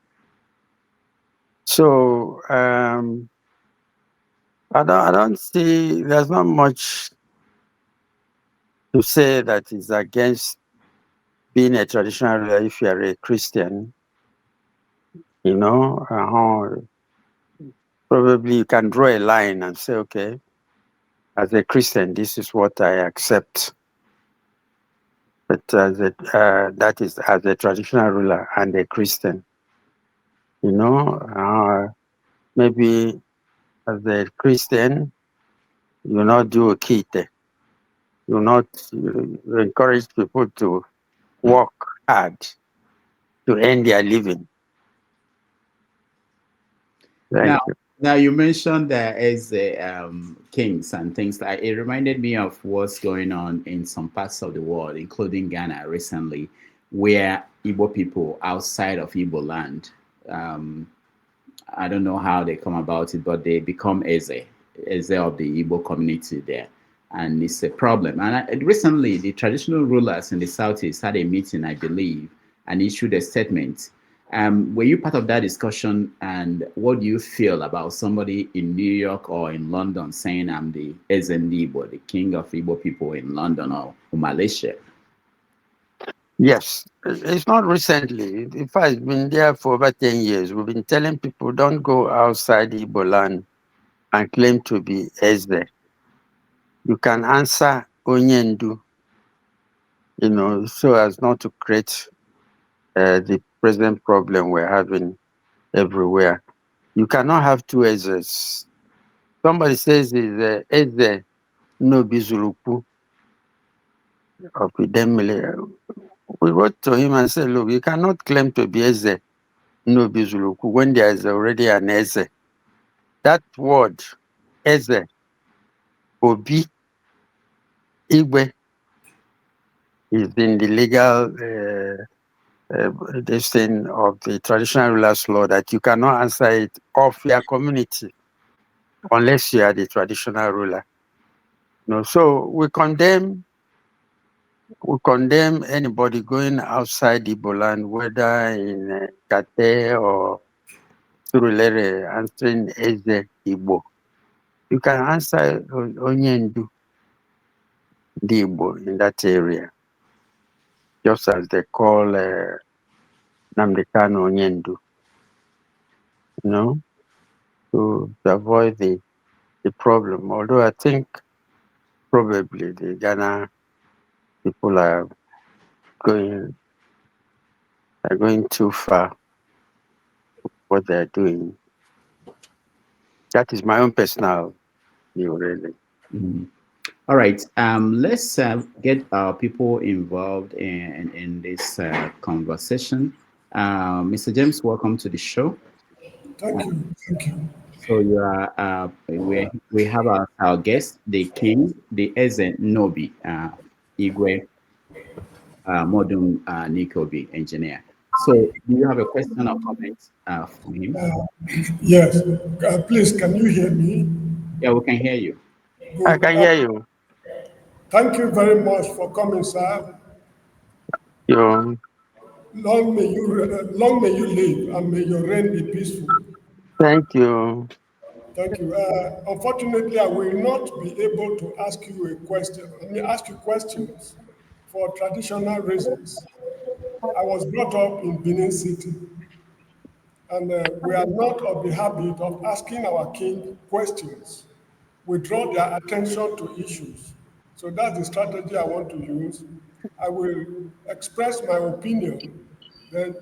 So I don't see, there's not much to say that is against being a traditional ruler if you are a Christian. You know, probably you can draw a line and say, okay, as a Christian, this is what I accept. But that is as a traditional ruler and a Christian. You know, maybe as a Christian, you not do a kite. You encourage people to work hard to earn their living. Now you mentioned that as the kings and things like, it reminded me of what's going on in some parts of the world, including Ghana recently, where Igbo people outside of Igbo land, I don't know how they come about it, but they become Eze of the Igbo community there. And it's a problem. And recently, the traditional rulers in the Southeast had a meeting, I believe, and issued a statement. Were you part of that discussion? And what do you feel about somebody in New York or in London saying, I'm the Eze Igbo, the king of Igbo people in London or Malaysia? Yes, it's not recently. In fact, it's been there for over 10 years. We've been telling people don't go outside Igbo land and claim to be Eze. You can answer Onyendu, you know, so as not to create the present problem we're having everywhere. You cannot have two Ezes. Somebody says is Igwe Nnobi Zuluku of Idemili. We wrote to him and said, look, you cannot claim to be Igwe Nnobi Zuluku when there is already an Eze. That word, Eze, Obi, Igwe, is in the legal this thing of the traditional rulers law that you cannot answer it of your community unless you are the traditional ruler. No, so we condemn anybody going outside Igbo land, whether in Kate or Surulere, answering Eze Igbo. You can answer Onyendu the Igbo in that area, just as they call Nnamdi Kanu Onyendu. You know, to avoid the problem. Although I think probably the Ghana people are going too far with what they're doing. That is my own personal view, really. All right. Let's get our people involved in this conversation. Mr. James, welcome to the show. Thank you. Thank you. So you are we have our guest, the king, the Igwe Nnobi, Igwe Muodum Obi, engineer. So do you have a question or comment for him? Yes. Please, can you hear me? Yeah, we can hear you. Good. I can hear you. Thank you very much for coming, sir. Long may you live and may your reign be peaceful. Thank you. Thank you. Unfortunately, I will not be able to ask you a question. Ask you questions for traditional reasons. I was brought up in Benin City, and we are not of the habit of asking our king questions. We draw their attention to issues. So that's the strategy I want to use. I will express my opinion, then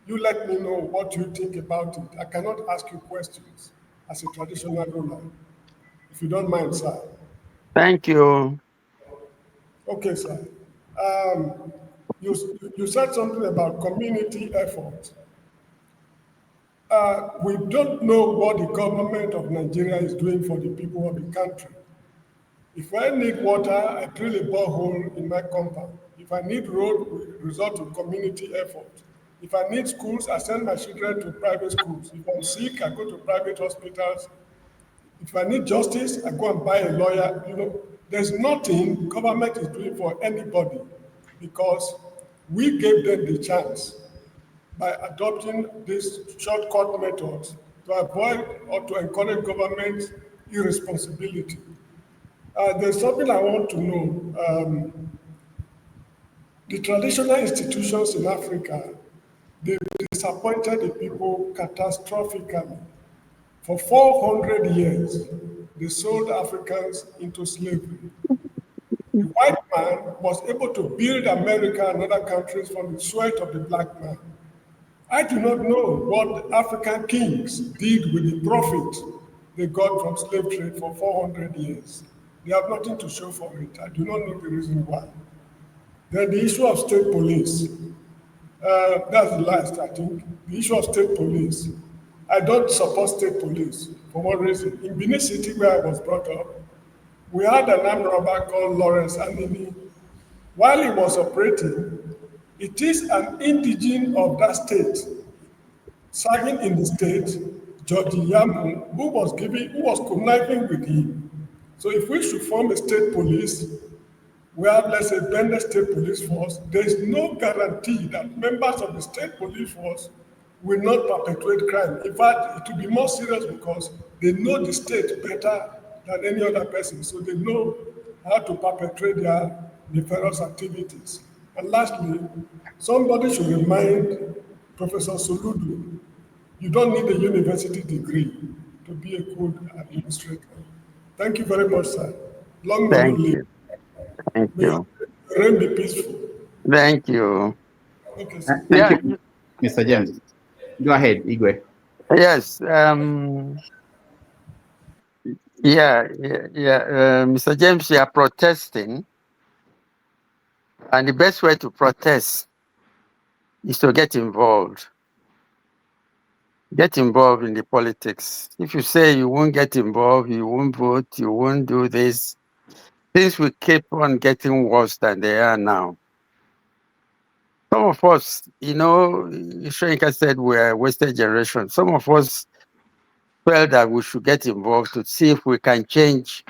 you let me know what you think about it. I cannot ask you questions as a traditional ruler, if you don't mind, sir. Thank you. Okay, sir. You said something about community effort. We don't know what the government of Nigeria is doing for the people of the country. If I need water, I drill a borehole in my compound. If I need road, we resort to community effort. If I need schools, I send my children to private schools. If I'm sick, I go to private hospitals. If I need justice, I go and buy a lawyer. You know, there's nothing government is doing for anybody because we gave them the chance by adopting these shortcut methods to avoid or to encourage government irresponsibility. There's something I want to know. The traditional institutions in Africa, they've disappointed the people catastrophically. For 400 years, they sold Africans into slavery. The white man was able to build America and other countries from the sweat of the black man. I do not know what African kings did with the profit they got from slave trade for 400 years. They have nothing to show for it. I do not know the reason why. Then the issue of state police. That's the last, I think. The issue of state police. I don't support state police for one reason. In Benin City, where I was brought up, we had an armed robber called Lawrence Anini. While he was operating, it is an indigene of that state, serving in the state, George Yamu, who was conniving with him. So if we should form a state police, we have, let's say, Benin State Police Force, there is no guarantee that members of the state police force will not perpetrate crime. In fact, it will be more serious because they know the state better than any other person, so they know how to perpetrate their nefarious activities. And lastly, somebody should remind Professor Soludo, you don't need a university degree to be a good administrator. Thank you very much, sir. Long may you live. Thank you. Reign be peaceful. Thank you. Okay, sir. Thank you, Mr. James. Go ahead, Igwe. Yes. Mr. James, you are protesting, and the best way to protest is to get involved. Get involved in the politics. If you say you won't get involved, you won't vote, you won't do this, things will keep on getting worse than they are now. Some of us, Soyinka said we're a wasted generation. Some of us felt that we should get involved to see if we can change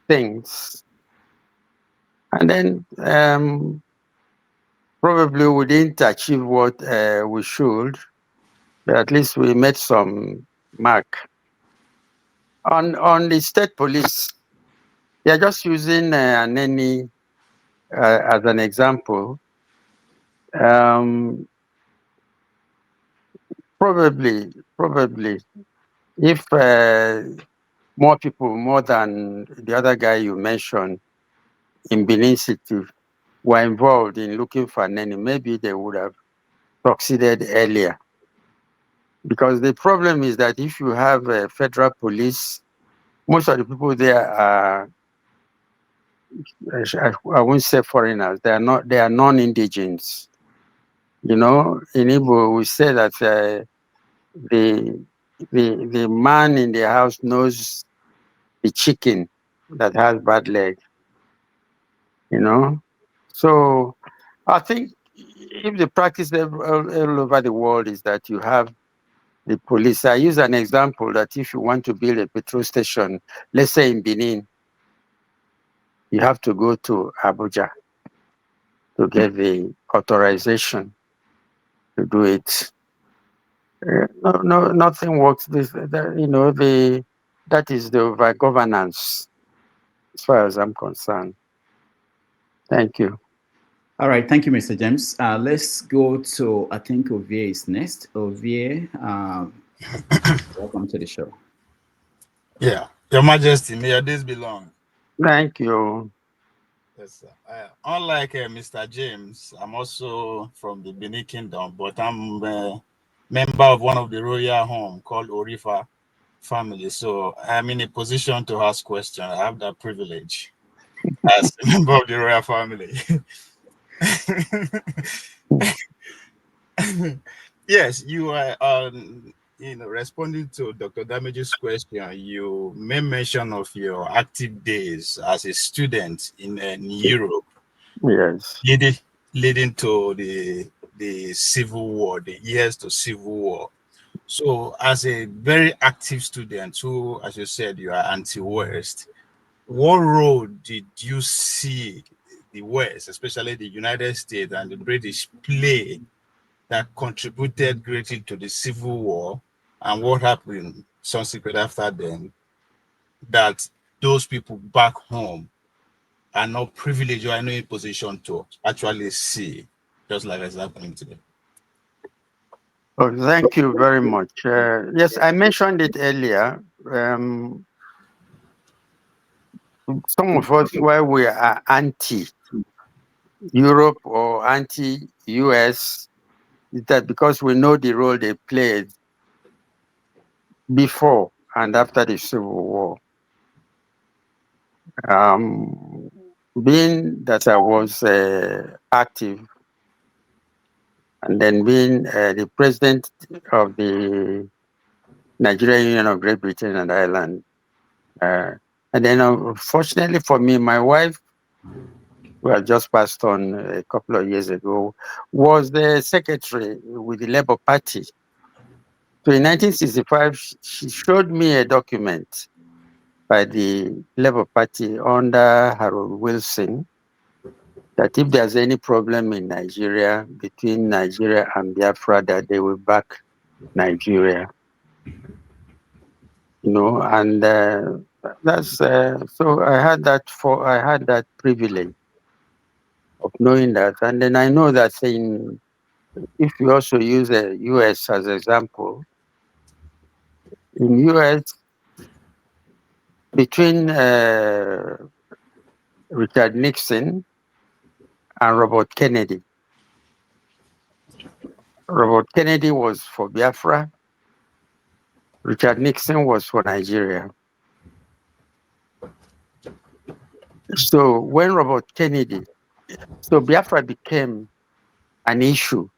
things. And then probably we didn't achieve what we should, but at least we made some mark. On the state police, they are just using Aneni as an example. Probably, if more people, more than the other guy you mentioned in Benin City, were involved in looking for Aneni, maybe they would have succeeded earlier. Because the problem is that if you have a federal police, most of the people there are, I won't say foreigners, they are non-indigens. In Igbo, we say that the man in the house knows the chicken that has bad leg. So I think if the practice all over the world is that you have the police. I use an example that if you want to build a petrol station, let's say in Benin, you have to go to Abuja to get the authorization to do it. No, nothing works. That is the over governance, as far as I'm concerned. Thank you. All right, thank you, Mr. James. Let's go to, I think Ovie is next. Ovie, welcome to the show. Yeah, Your Majesty, may your days be long. Thank you. Yes, sir. Unlike Mr. James, I'm also from the Benin Kingdom, but I'm a member of one of the royal home called Orifa family. So I'm in a position to ask questions. I have that privilege as a member of the royal family. Yes, you are responding to Dr. Damage's question. You made mention of your active days as a student in Europe. Yes. Leading to the Civil War, the years to Civil War. So as a very active student who, as you said, you are anti-West, what role did you see the West, especially the United States and the British, play that contributed greatly to the Civil War, and what happened subsequent after then, that those people back home are not privileged or are not in position to actually see, just like it's happening today? Oh, thank you very much. Yes, I mentioned it earlier. Some of us, why we are anti-Europe or anti-US, is that because we know the role they played before and after the Civil War. Being that I was active, and then being the president of the Nigerian Union of Great Britain and Ireland, and then unfortunately for me, my wife, who had just passed on a couple of years ago, was the secretary with the Labour Party. So in 1965, she showed me a document by the Labour Party under Harold Wilson, that if there's any problem in Nigeria, between Nigeria and Biafra, that they will back Nigeria. And that's so I had that privilege of knowing that. And then I know that if you also use the US as an example, in US, between Richard Nixon and Robert Kennedy. Robert Kennedy was for Biafra. Richard Nixon was for Nigeria. So when Robert Kennedy, so Biafra became an issue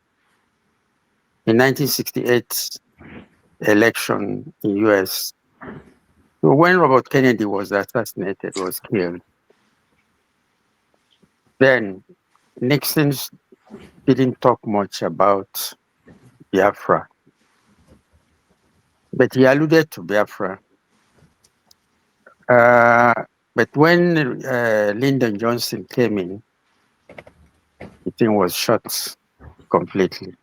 in 1968 election in US. So when Robert Kennedy was assassinated, was killed, then Nixon didn't talk much about Biafra, but he alluded to Biafra. But when Lyndon Johnson came in, the thing was shut completely.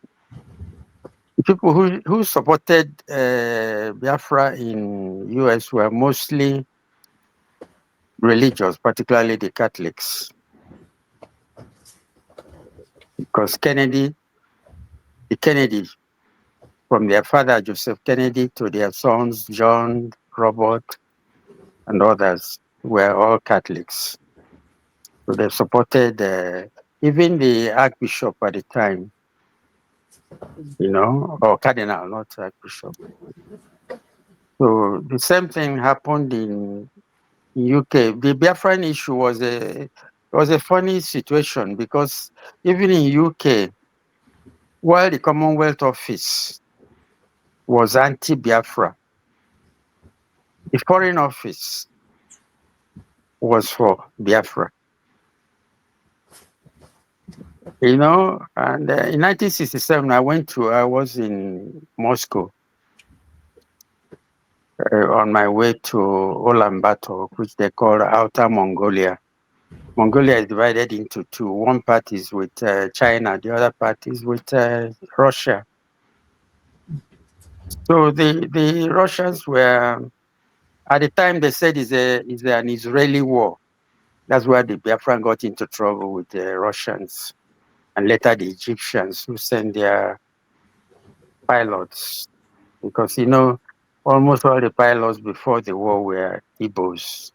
The people who supported Biafra in US were mostly religious, particularly the Catholics, because the Kennedy, from their father Joseph Kennedy to their sons John, Robert, and others, were all Catholics. So they supported even the Archbishop at the time, or Cardinal, not Archbishop. So the same thing happened in UK. The Biafran issue was a funny situation, because even in UK, while the Commonwealth Office was anti-Biafra, the Foreign Office was for Biafra. And in 1967, I was in Moscow on my way to Ulaanbaatar, which they call Outer Mongolia. Mongolia is divided into two. One part is with China, the other part is with Russia. So the Russians were, at the time they said is an Israeli war. That's where the Biafran got into trouble with the Russians, and later the Egyptians, who sent their pilots, because almost all the pilots before the war were Igbos.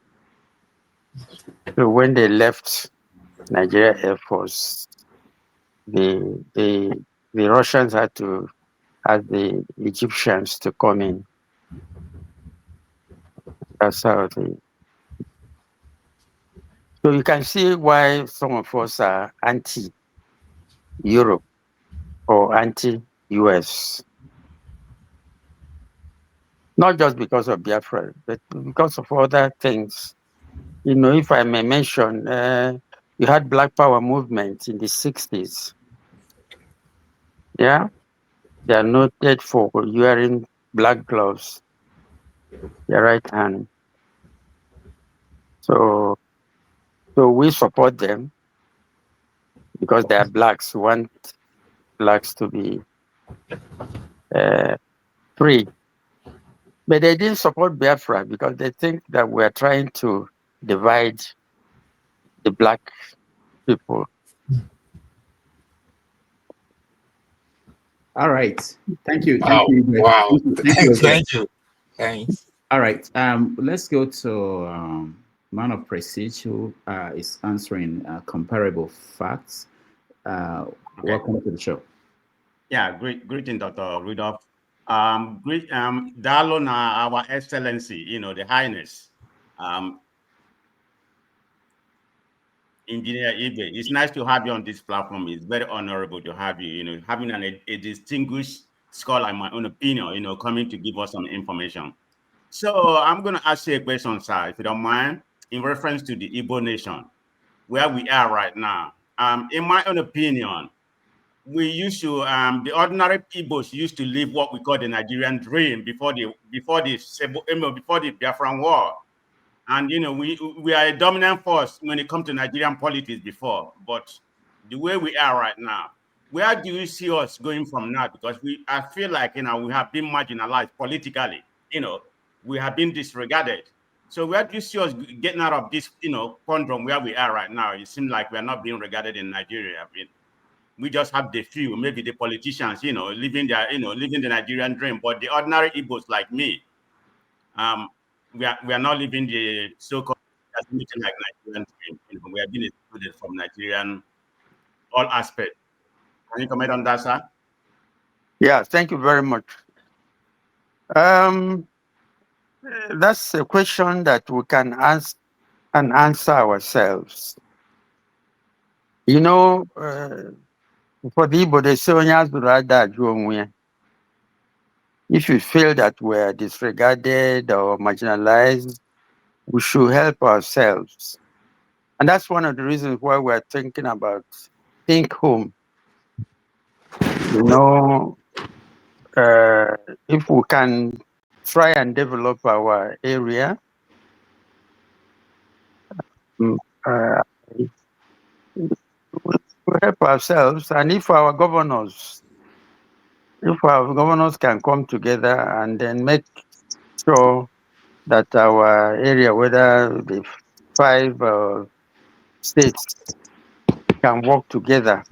So when they left Nigeria Air Force, the Russians had to ask the Egyptians to come in. That's how so you can see why some of us are anti-Europe or anti-US. Not just because of Biafra, but because of other things. If I may mention, you had Black Power movement in the 60s. Yeah, they are noted for wearing black gloves, their right hand. So we support them because they are blacks. We want blacks to be free. But they didn't support Biafra because they think that we're trying to divide the black people. All right. Thank you. Wow. Wow. Thank you. Thanks. All right. Let's go to man of prestige who is answering comparable facts. Welcome to the show. Yeah, greeting, Dr. Rudolf. Dalona, our Excellency, the Highness, Engineer Igwe. It's nice to have you on this platform. It's very honorable to have you, having a distinguished scholar, in my own opinion, coming to give us some information. So I'm going to ask you a question, sir, if you don't mind, in reference to the Igbo nation, where we are right now. In my own opinion, we used to, the ordinary Igbos used to live what we call the Nigerian dream before the Biafran War. And, we are a dominant force when it comes to Nigerian politics before, but the way we are right now, where do you see us going from now? Because I feel like, we have been marginalized politically, we have been disregarded. So where do you see us getting out of this, conundrum where we are right now? It seems like we are not being regarded in Nigeria. We just have the few, maybe the politicians, living the Nigerian dream. But the ordinary Igbos like me, we are not living the so-called like Nigerian dream. We are being excluded from Nigerian all aspects. Can you comment on that, sir? Yeah, thank you very much. That's a question that we can and answer ourselves. You know, for the Igbo, they say, if you feel that we're disregarded or marginalized, we should help ourselves. And that's one of the reasons why we're thinking about Think Home. You know, if we can try and develop our area, we help ourselves. And if our governors can come together and then make sure that our area, whether the 5 states, can work together.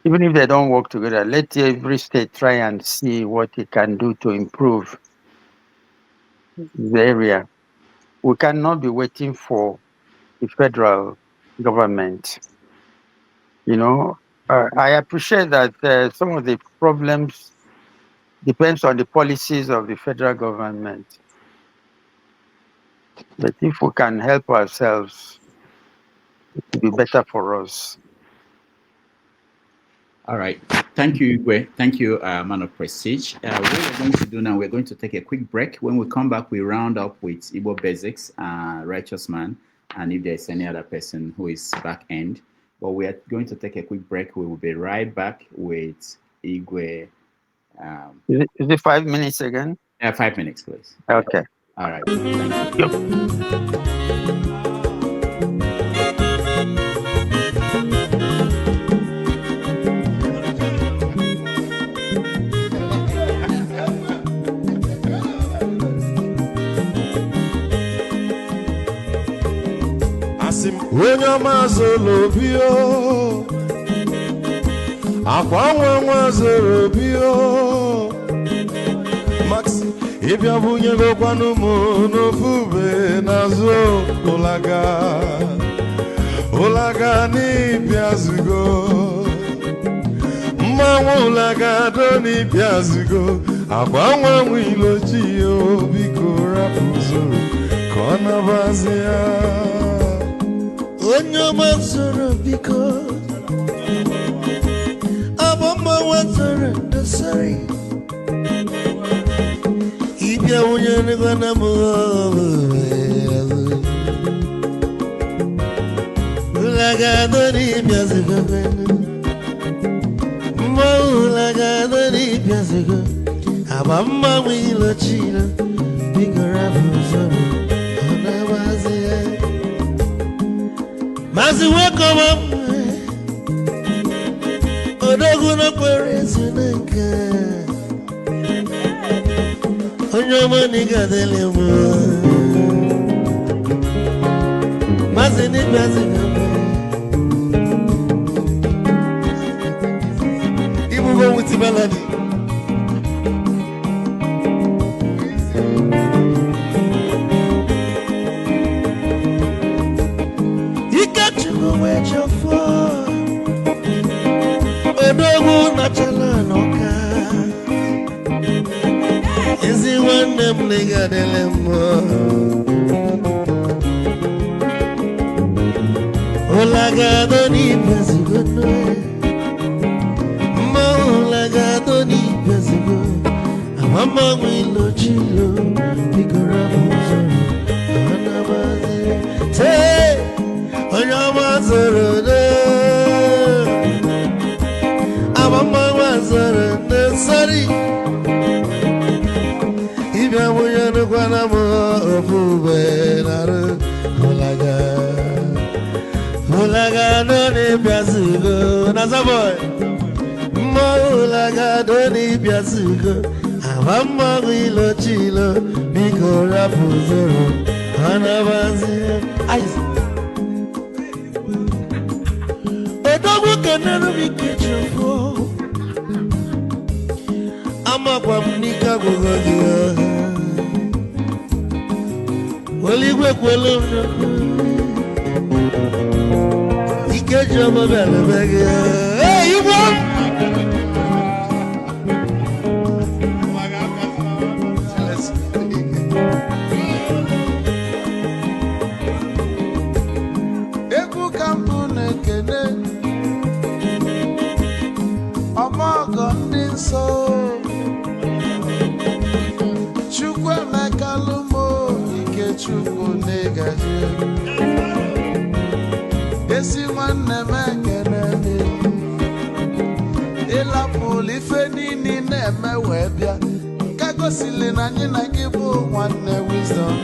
Even if they don't work together, let every state try and see what it can do to improve the area. We cannot be waiting for the federal government. You know, I appreciate that some of the problems depends on the policies of the federal government. But if we can help ourselves, it will be better for us. All right. Thank you, Igwe. Thank you, man of prestige. What we're going to do now, we're going to take a quick break. When we come back, we round up with Igbo Basics, Righteous Man, and if there's any other person who is back end. But we are going to take a quick break. We will be right back with Igwe. Is it 5 minutes again? 5 minutes, please. Okay. All right. Thank you. Onye ọma zoro obi o, akwa nwa zoro obi o, Max ịbịa bunye gokwanụ m n'ofu ube n'azụ ụlaga n'ịbịa zigo, mmanwụ ụlaga do n'ịbịa zigo, akwa nwa ilochi o, biko rapụ zoro ka ọ nabazi ya. Onye ọma zoro biko, abọmma watara ndasari, ịbịa wunye n'ịgwana m ụlagado n'ịbịa zigo, mma ụlagado n'ịbịa zigo, abọmma ilochino, biko rapụ zoro ọ na-abazi ya. Mazi welcome Odogu no kwere sinenka Onyo mani gadele mo Mazi ni mazi ngame Ibu go with the melody Odogu na chala noka Ezi wane mliga delemo Olagado ni pezigo noe Ma olagado ni pezigo Amama mwilo chilo Bikora muzoro Anabazi Te Onyama zoro de Mama was a sorry. If I were to go of Holaga, no Piazugo, Nazaboy. Molaga, Doni Piazugo. Amama will chilo, Biko Rapuzoro, Hanabazi. A dog can never be kitchen for. Ama kwa mnika kugogia Waligwe kwelo Ikeja mabele bege Hey, you want? egwu ka mbụ na-ekene ọmọgọ ndị nsọ Chukwu Emeka Lumo Ikechukwu na-egaji esi nwanne m ekene ịlapụlụ ife niile na-eme wee bịa nke gosili na anyị na gị bụ nwanne wisdom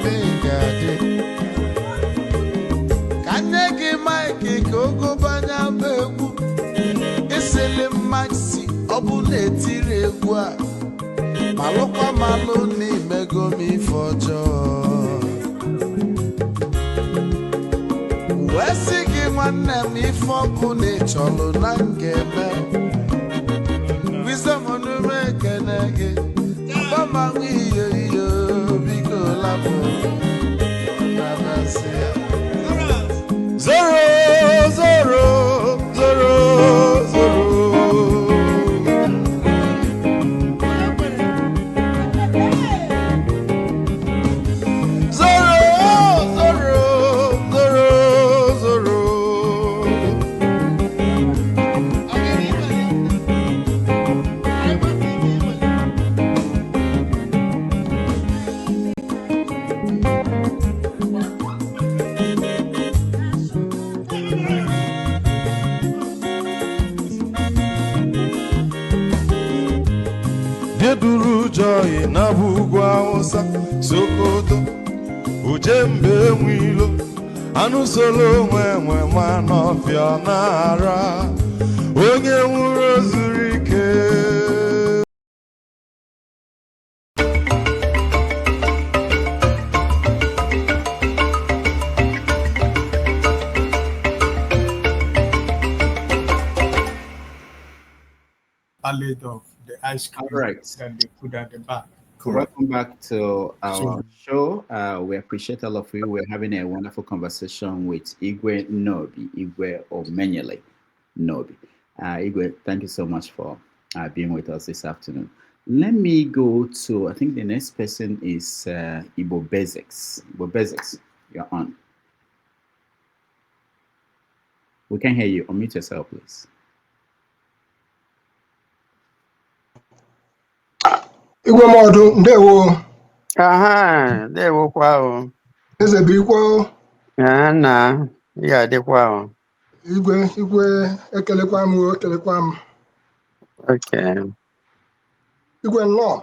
ga-adị ka nye gị maịkị ka ogobanya bụ egwu isili maxi ọ bụ na-etiri egwu a malụkwa malụ n'imego m ife ọjọọ wee sị gị nwanne m ife ọkụ na ịchọlụ na ngeme wisdom onume ekene gị gbamanwụ iyo iyo biko lapụ nabasị ya zoro zoro zoro zoro Geduru joy na bugwu Hausa Sokoto Ujembe nwilo anụ solo nwe ma n'ọfịa na-ara onye nwụrụ zuru ike Ballad of the ice cream that they put at the back. Welcome back to our show. We appreciate all of you. We're having a wonderful conversation with Igwe Nnobi, Igwe Omenyili Nnobi. Igwe, thank you so much for being with us this afternoon. Let me go to, I think the next person is Igbo Basics. Igbo Basics, you're on. We can hear you. Unmute yourself, please. Igwe Muodum ndewo. Ndewo kwa o. Eze bikwa. Na, ya dịkwa o. Igwe ekelekwa m. Okay. Igwe nnọọ.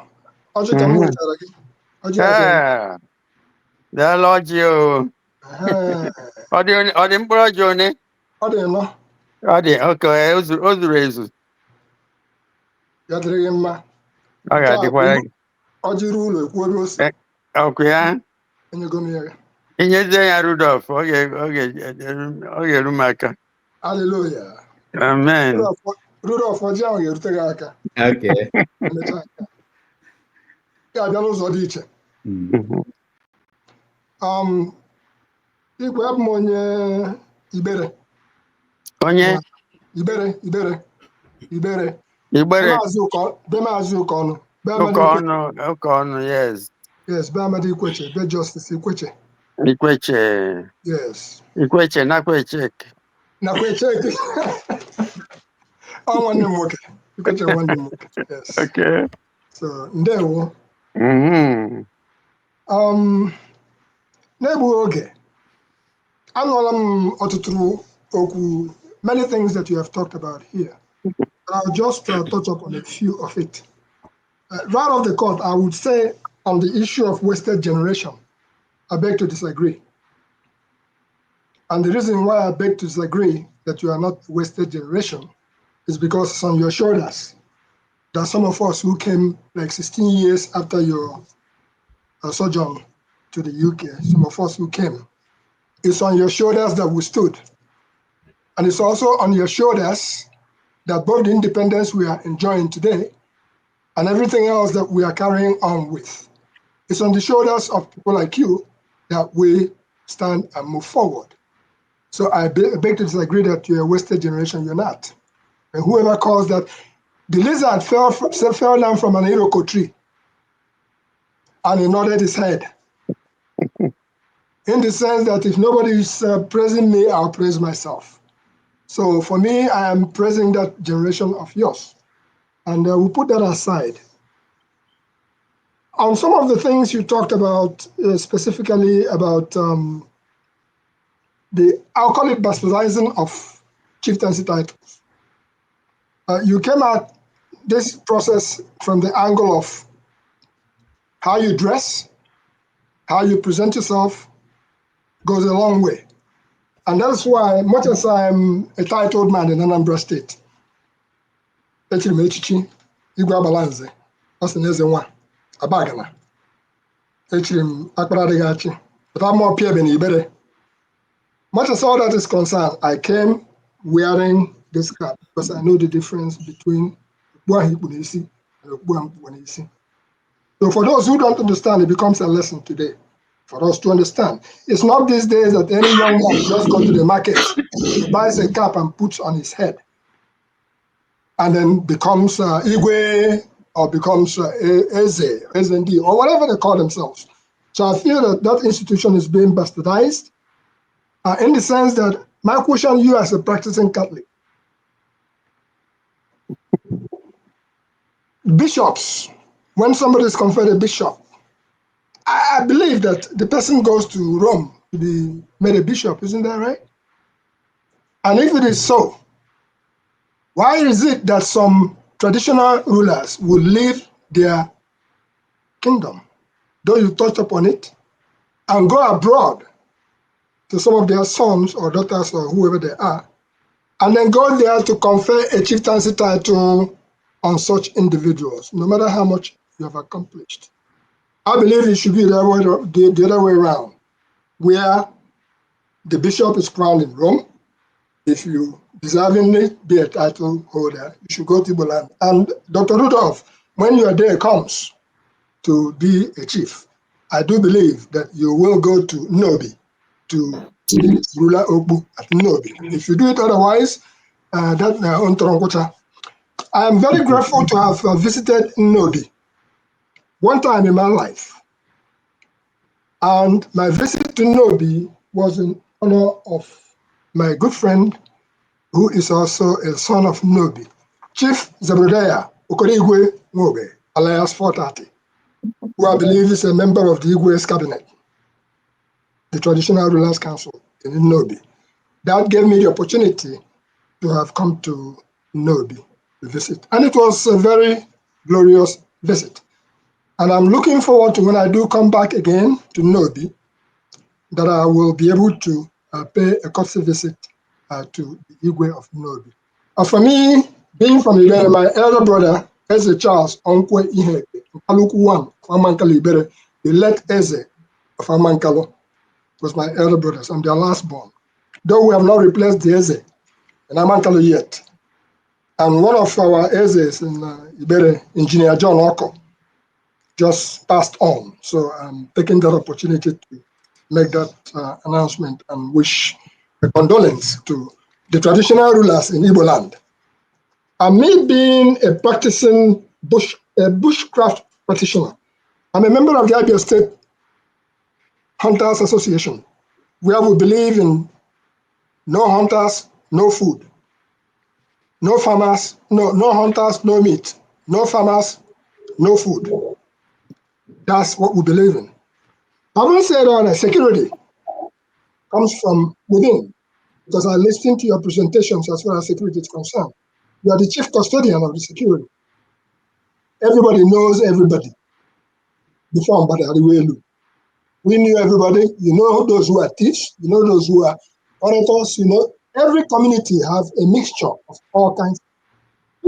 Ọjị ka m wetara gị. Ọjị ahụ. Daalụ ọjị o. Ọ dị mkpụrụ ọjị one? Ọ dị nnọọ. Ọ dị, okay, o zuru ezu. Ya dịrị gị mma. Ọ ga-adịkwara gị. Ọjị ruo ụlọ ekwu ebe o si. Ọkụ ya? Enyego m ya. Inyezie ya Rudolf, ọ ga-eru m aka. Hallelujah. Amen. Rudolf ọjị ahụ ga-erute gị aka. Okay. Ya abịa n'ụzọ dị iche. Igwe abụ m onye Ibere. Onye? Ibere. Be Maazị Ụkọnụ. Ụkọnụ, yes. Yes, be Amadi Ikweche, be Justice Ikweche. Ikweche. Yes. Ikweche, Nakweche. Ọ nwanne m nwoke. Ikweche nwanne m nwoke. Yes. Okay. So, ndewo. N'egbughị oge, anụọla m ọtụtụ okwu, many things that you have talked about here. But I'll just touch up on a few of it. Right off the court, I would say on the issue of wasted generation, I beg to disagree. And the reason why I beg to disagree that you are not wasted generation is because it's on your shoulders. There are some of us who came like 16 years after your sojourn to the UK, some of us who came. It's on your shoulders that we stood. And it's also on your shoulders that both the independence we are enjoying today and everything else that we are carrying on with. It's on the shoulders of people like you that we stand and move forward. So I beg to disagree that you're a wasted generation, you're not. And whoever calls that, the lizard fell down from an iroko tree and he nodded his head. in the sense that if nobody is praising me, I'll praise myself. So for me, I am praising that generation of yours. And we'll put that aside. On some of the things you talked about, specifically about I'll call it bastardizing of chieftaincy titles. You came at this process from the angle of how you dress, how you present yourself goes a long way. And that's why, much as I'm a titled man in Anambra State, echiri m echichi Igwe Abalanze, Osineze Nwa, Abagana, echiri m Akpara Adịghị Achị, but I'm more Pia Ibere. Much as all that is concerned, I came wearing this cap because I know the difference between Okpuahi Ikpunisi and Okpuahi Ikpunisi. So for those who don't understand, it becomes a lesson today for us to understand. It's not these days that any young man just go to the market, buys a cap and puts on his head, and then becomes Igwe or becomes Eze, SND, or whatever they call themselves. So I feel that that institution is being bastardized in the sense that my question, you as a practicing Catholic, bishops, when somebody is conferred a bishop, I believe that the person goes to Rome to be made a bishop, isn't that right? And if it is so, why is it that some traditional rulers will leave their kingdom, though you touched upon it, and go abroad to some of their sons or daughters or whoever they are, and then go there to confer a chieftaincy title on such individuals, no matter how much you have accomplished? I believe it should be the other way around, where the bishop is crowned in Rome. If you deservingly be a title holder, you should go to Igbo. And Dr. Rudolf, when your day comes to be a chief, I do believe that you will go to Nnobi, to the ruler Ogbu at Nnobi. If you do it otherwise, I am very grateful to have visited Nnobi one time in my life. And my visit to Nnobi was in honor of my good friend, who is also a son of Nnobi, Chief Zebediah Igwe Nnobi, alias 430, who I believe is a member of the Igwe's cabinet, the Traditional Rulers Council in Nnobi. That gave me the opportunity to have come to Nnobi to visit. And it was a very glorious visit. And I'm looking forward to when I do come back again to Nnobi, that I will be able to pay a courtesy visit to the Igwe of Nnobi. For me, being from Ibere, my elder brother, Eze Charles Onkwe Iheke, Aluku 1, Amankalo Ibere, the late Eze of Amankalo, was my elder brothers. I'm their last born. Though we have not replaced the Eze in Amankalo yet. And one of our Ezes in Ibere, Engineer John Oko, just passed on. So I'm taking that opportunity to make that announcement and wish a condolence to the traditional rulers in Igbo land. And me being a practicing bushcraft practitioner, I'm a member of the Abia State Hunters Association, where we believe in no hunters, no food, no farmers, no hunters, no meat, no farmers, no food. That's what we believe in. Having said all that, security comes from within, because I listened to your presentations as far as security is concerned. You are the chief custodian of the security. Everybody knows everybody. Before we knew everybody. You know those who are thieves, you know those who are orators, you know. Every community has a mixture of all kinds of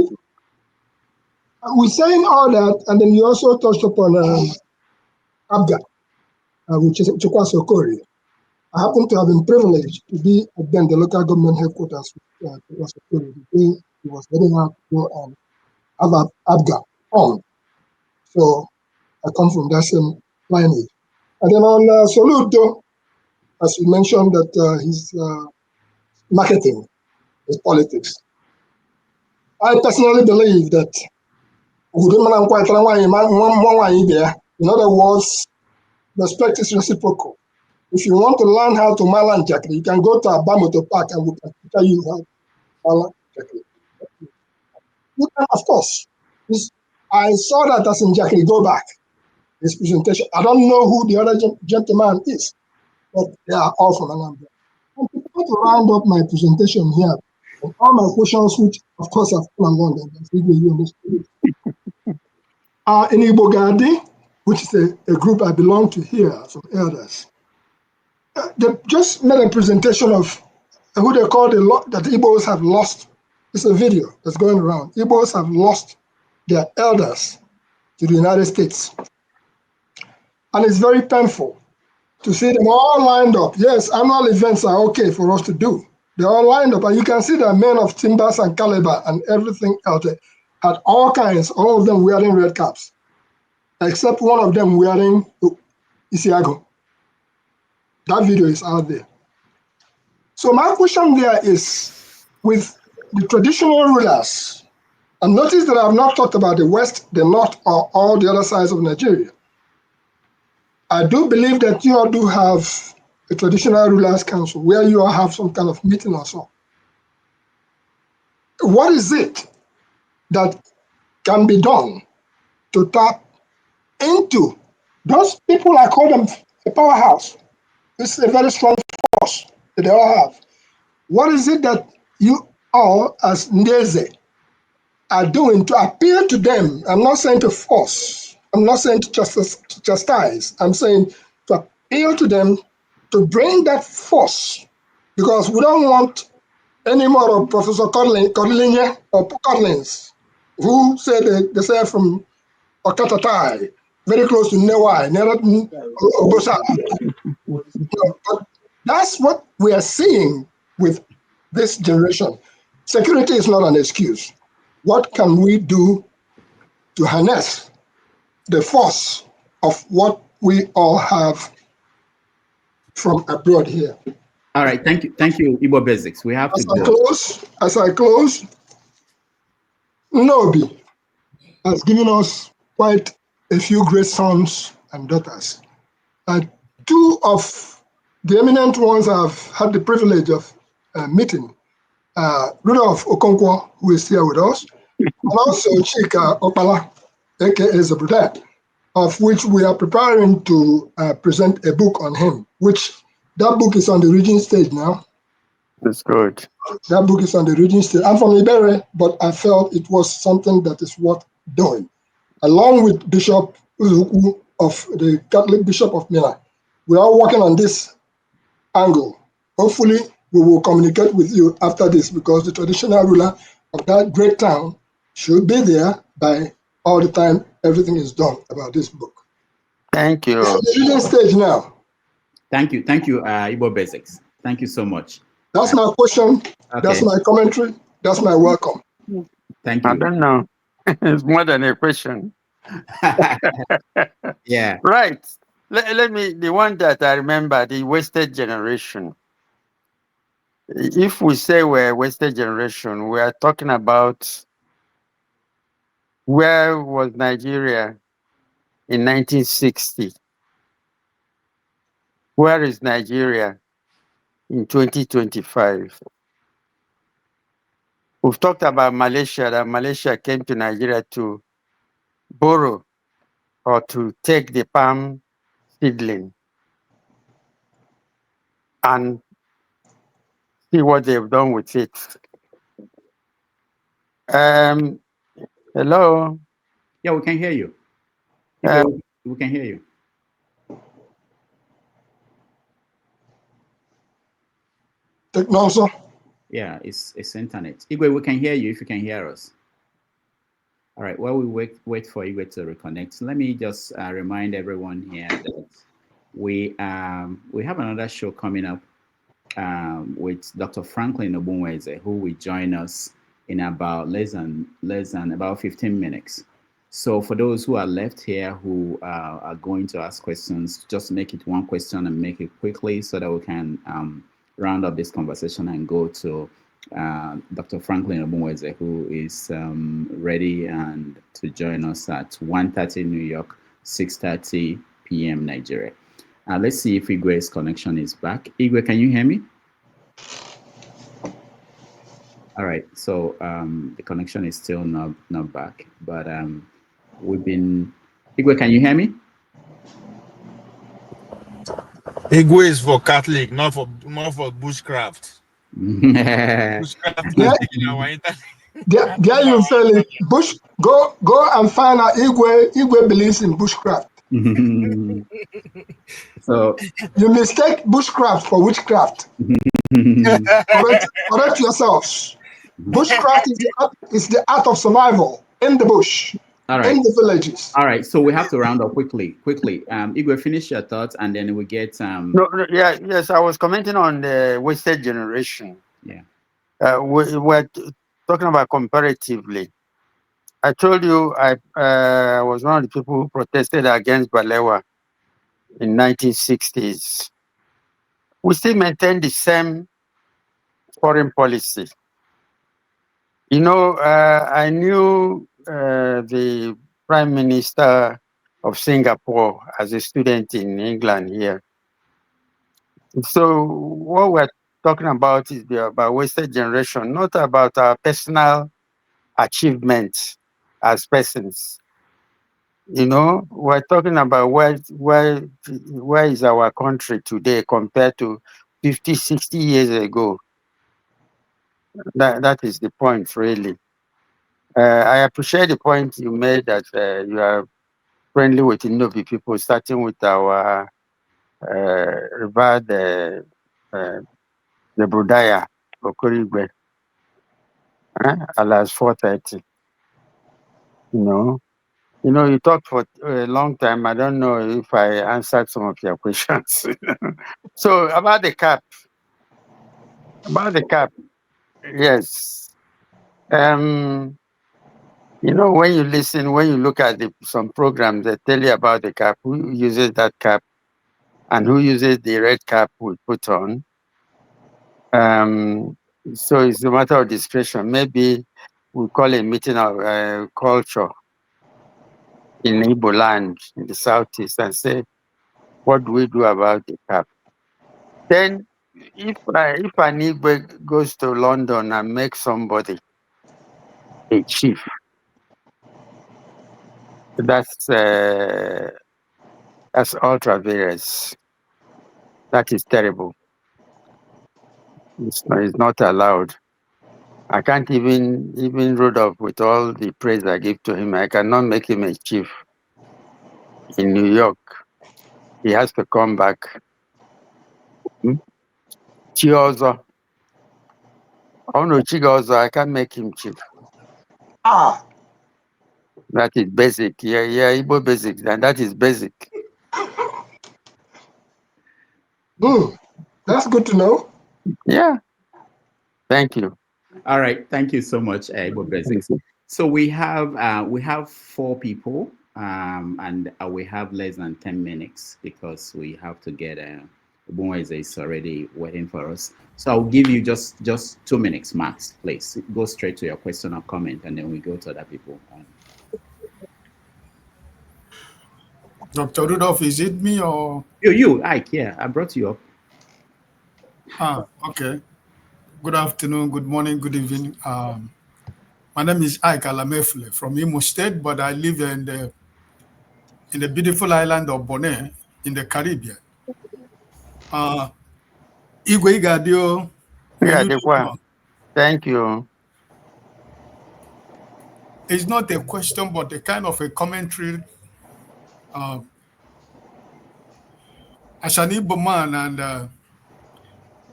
people. We're saying all that, and then you also touched upon Abga, which is Chukwaso Korea. I happen to have been privileged to be at the local government headquarters with Chukwaso Korea. He was heading out to go and have Abga on. So I come from that same lineage. And then on Soludo, as you mentioned, that his marketing is politics. I personally believe that in other words, respect is reciprocal. If you want to learn how to Malan Jakri, you can go to Abamoto Park and we can tell you how to Malan Jakri. You can, of course. I saw that as in Jakri, go back. His presentation. I don't know who the other gentleman is, but they are all from Anambra. I'm prepared to round up my presentation here. And all my questions, which of course I've come along and you understood. In Igbo Gadi, which is a group I belong to here, some elders, they just made a presentation of who they call that Igbos have lost. It's a video that's going around. Igbos have lost their elders to the United States. And it's very painful to see them all lined up. Yes, annual events are okay for us to do. They're all lined up, and you can see the men of timbers and caliber and everything out there at all kinds, all of them wearing red caps, except one of them wearing Isiago. That video is out there. So my question there is, with the traditional rulers, and notice that I have not talked about the West, the North, or all the other sides of Nigeria. I do believe that you all do have a traditional rulers council where you all have some kind of meeting or so. What is it that can be done to tap into those people? I call them a powerhouse. This is a very strong force that they all have. What is it that you all, as Ndeze, are doing to appeal to them? I'm not saying to force. I'm not saying to chastise. I'm saying to appeal to them to bring that force, because we don't want any more of Professor Collins or Collins, who said they say from Okatatai, very close to Newai, Obosa. But that's what we are seeing with this generation. Security is not an excuse. What can we do to harness the force of what we all have from abroad here? All right, thank you, Igbo Basics. We have to go. As I close, Nnobi has given us quite a few great sons and daughters. Two of the eminent ones I've had the privilege of meeting, Rudolf Okonkwo, who is here with us, and also Chika Opala, aka Zabrudat, of which we are preparing to present a book on him, which that book is on the reading stage now. That's good. That book is on the reading stage. I'm from Ibere, but I felt it was something that is worth doing. Along with Bishop Uzuku of the Catholic Bishop of Milan, we are working on this angle. Hopefully, we will communicate with you after this, because the traditional ruler of that great town should be there by all the time everything is done about this book. Thank you. It's on the reading stage now. Thank you, Igbo Basics. Thank you so much. That's my question. Okay. That's my commentary. That's my welcome. Thank you. I don't know. It's more than a question. Yeah. Right. Let me, the one that I remember, the wasted generation. If we say we're a wasted generation, we are talking about where was Nigeria in 1960? Where is Nigeria in 2025? We've talked about Malaysia, that Malaysia came to Nigeria to borrow or to take the palm seedling and see what they've done with it. Hello? Yeah, we can hear you. We can hear you. Technology. Yeah, it's internet. Igwe, we can hear you if you can hear us. All right, while we wait for Igwe to reconnect, let me just remind everyone here that we have another show coming up with Dr. Franklin Obunweze, who will join us in about less than about 15 minutes. So for those who are left here who are going to ask questions, just make it one question and make it quickly so that we can round up this conversation and go to Dr. Franklin Obunweze, who is ready and to join us at 1:30 New York, 6:30 p.m. Nigeria. Let's see if Igwe's connection is back. Igwe, can you hear me? All right, so the connection is still not back, but Igwe, can you hear me? Igwe is for Catholic, not for bushcraft. Bushcraft Yeah. There you feel it. Go and find out Igwe believes in bushcraft. So you mistake bushcraft for witchcraft. correct yourselves. Bushcraft is the art of survival in the bush. All right. In the villages. All right. So we have to round up quickly. Igwe, finish your thoughts, and then we get Yes, I was commenting on the wasted generation. Yeah. We're talking about comparatively. I told you I was one of the people who protested against Balewa in 1960s. We still maintain the same foreign policy. You know, I knew the Prime Minister of Singapore as a student in England here. So what we're talking about is about wasted generation, not about our personal achievements as persons. You know, we're talking about where is our country today compared to 50, 60 years ago. That is the point, really. I appreciate the point you made that you are friendly with Nnobi people, starting with our revered the Budaya Okorigwe, alas 430. You know, you talked for a long time. I don't know if I answered some of your questions. So about the cap, yes. You know, when you listen, when you look at some programs, they tell you about the cap, who uses that cap, and who uses the red cap we put on. So it's a matter of discretion. Maybe we call a meeting of culture in Igbo land in the southeast and say, what do we do about the cap? Then, if an Igwe goes to London and makes somebody a chief, that's ultra vires. That is terrible. It's not allowed. I can't even Rudolf, with all the praise I give to him, I cannot make him a chief in New York. He has to come back. Chiozo. Oh no, Chigozo, I can't make him chief. That is basic. Yeah, Igbo basic, and that is basic. That's good to know. Yeah. Thank you. All right. Thank you so much, Igbo Basics. So we have 4 people, and we have less than 10 minutes because we have to get Bunweze is already waiting for us. So I'll give you just 2 minutes max, please. Go straight to your question or comment, and then we go to other people. Dr. Rudolph, is it me or you, Ike? Yeah, I brought you up. Okay. Good afternoon, good morning, good evening. My name is Ike Alamefle from Imo State, but I live in the beautiful island of Bonaire in the Caribbean. Igwe Igadio. Thank you. It's not a question, but a kind of a commentary. As an Igbo man, and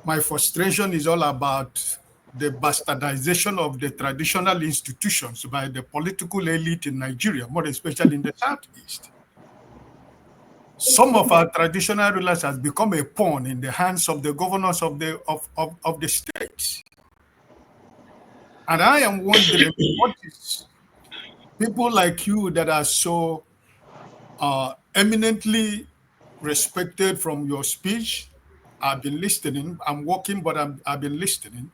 my frustration is all about the bastardization of the traditional institutions by the political elite in Nigeria, more especially in the Southeast. Some of our traditional rulers has become a pawn in the hands of the governors of the states. And I am wondering what is people like you that are so eminently respected from your speech. I've been listening. I'm working, but I've been listening.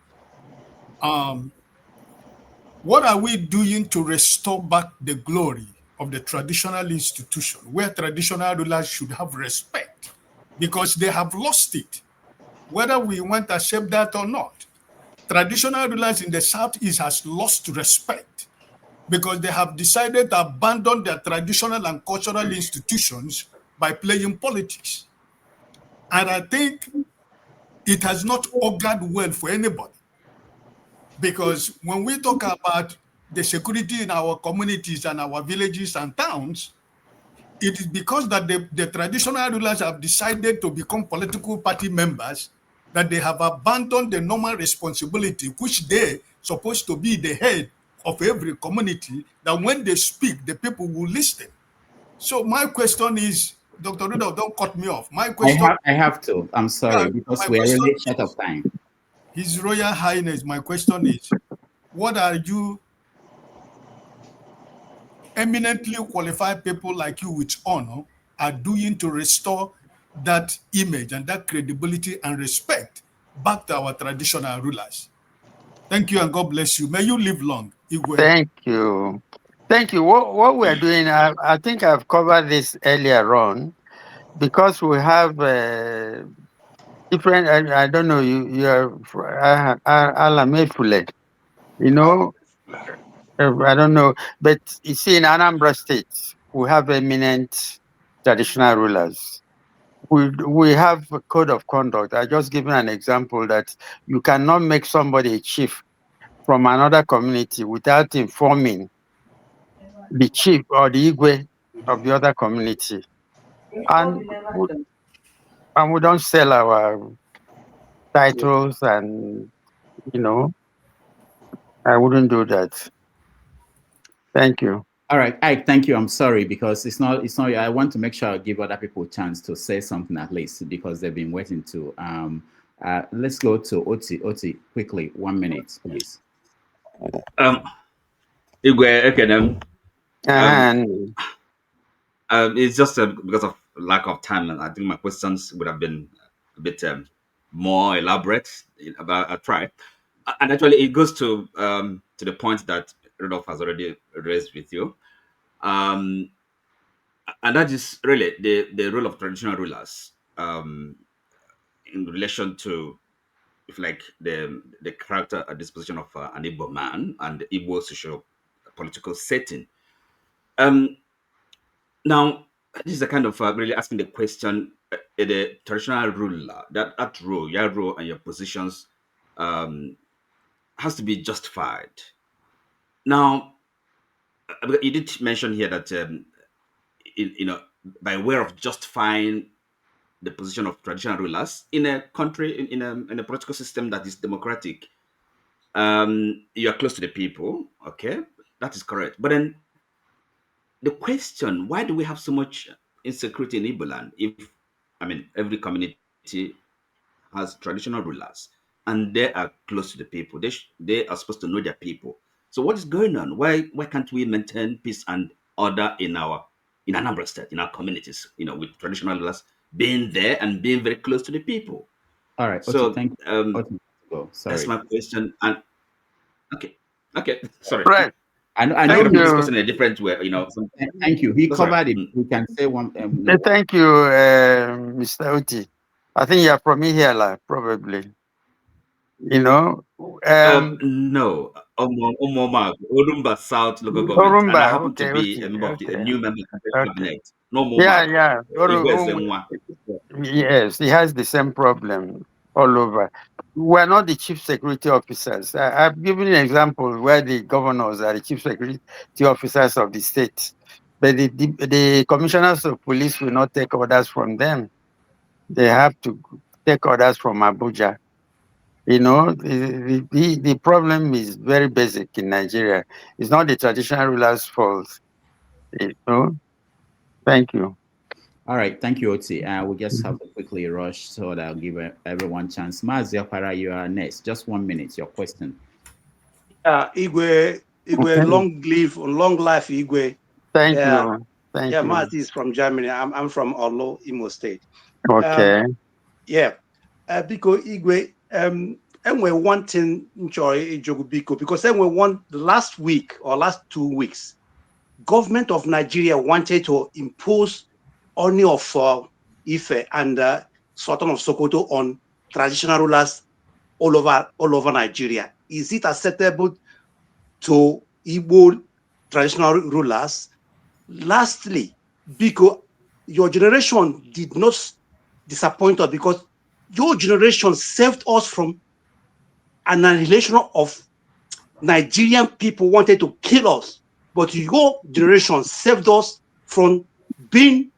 What are we doing to restore back the glory of the traditional institution where traditional rulers should have respect? because they have lost it, whether we want to accept that or not. Traditional rulers in the Southeast has lost respect because they have decided to abandon their traditional and cultural institutions by playing politics. And I think it has not augured well for anybody. Because when we talk about the security in our communities and our villages and towns, it is because that the traditional rulers have decided to become political party members that they have abandoned the normal responsibility, which they supposed to be the head of every community, that when they speak, the people will listen. So my question is, Dr. Rudolf, don't cut me off. My question I have to. I'm sorry, because we are really short of time. His Royal Highness, my question is, what are you eminently qualified people like you with honor are doing to restore that image and that credibility and respect back to our traditional rulers? Thank you and God bless you. May you live long, Igwe. Thank you. Thank you. What we are doing, I think I've covered this earlier on, because we have different, I don't know, you are Alamefule, you know, I don't know, but you see, in Anambra State, we have eminent traditional rulers. We have a code of conduct. I just given an example that you cannot make somebody a chief from another community without informing the chief or the Igwe of the other community. And we don't sell our titles, and I wouldn't do that. Thank you. All right, Ike, thank you. I'm sorry, because it's not. I want to make sure I give other people a chance to say something at least, because they've been waiting to. Let's go to Oti. Oti, quickly, 1 minute, please. Igwe, okay, And it's just because of lack of time, and I think my questions would have been a bit more elaborate. About I'll try, and actually it goes to the point that Rudolf has already raised with you, and that is really the role of traditional rulers in relation to, if like the character and disposition of an Igbo man and the Igbo social political setting. Now, this is a kind of really asking the question: the traditional ruler, that role, your role and your positions, has to be justified. Now, you did mention here that by way of justifying the position of traditional rulers in a country, in a political system that is democratic, you are close to the people. Okay, that is correct. But then the question, why do we have so much insecurity in Igbo land? If, every community has traditional rulers and they are close to the people, they are supposed to know their people. So what is going on? Why can't we maintain peace and order in Anambra State, in our communities, with traditional rulers being there and being very close to the people? All right. So thank you. Sorry. That's my question. And okay, sorry. Right. I know we're discussing in a different way, Thank you. He covered it. We can say one. Thank you, Mr. Oti. I think you're from here, probably. No, Orumba South local government, and I happen to be a member of the new member of the cabinet. No more. Yeah. Yes, he has the same problem all over. We're not the chief security officers. I've given an example where the governors are the chief security officers of the state, but the commissioners of police will not take orders from them. They have to take orders from Abuja. The problem is very basic in Nigeria. It's not the traditional rulers' fault. Thank you. All right, thank you, Oti. We just have to quickly rush so that I'll give everyone a chance. Maazia Para, you are next. Just 1 minute, your question. Igwe, Okay. long life, Igwe. Thank you. Thank you. Mazi is from Germany. I'm from Olo, Imo State. Okay. Because Igwe, and we want to enjoy Biko because then we want last week or last 2 weeks, government of Nigeria wanted to impose only of Ife and Sultan of Sokoto on traditional rulers all over Nigeria? Is it acceptable to Igbo traditional rulers? Lastly, because your generation did not disappoint us, because your generation saved us from an annihilation of Nigerian people wanted to kill us, but your generation saved us from being,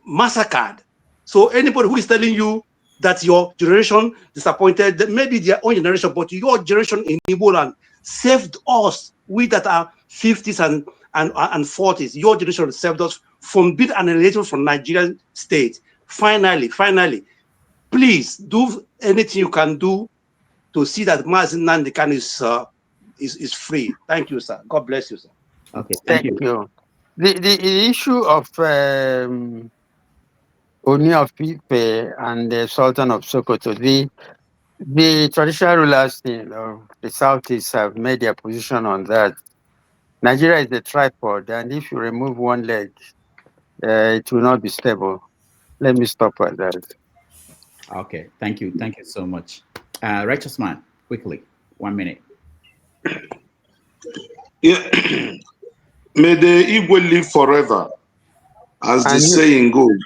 massacred. So anybody who is telling you that your generation disappointed, that maybe their own generation, but your generation in Igbo land saved us, we that are 50s and 40s, your generation saved us from being annihilated from Nigerian state. Finally, please do anything you can do to see that Mazi Nnamdi Kanu is free. Thank you, sir. God bless you, sir. Okay, Thank you. The issue of Oni of Ife and the Sultan of Sokoto, the traditional rulers of the Southeast have made their position on that. Nigeria is a tripod, and if you remove one leg, it will not be stable. Let me stop at that. Okay, thank you so much. Righteous man, quickly, 1 minute. Yeah. May the Igwe live forever, as the saying goes.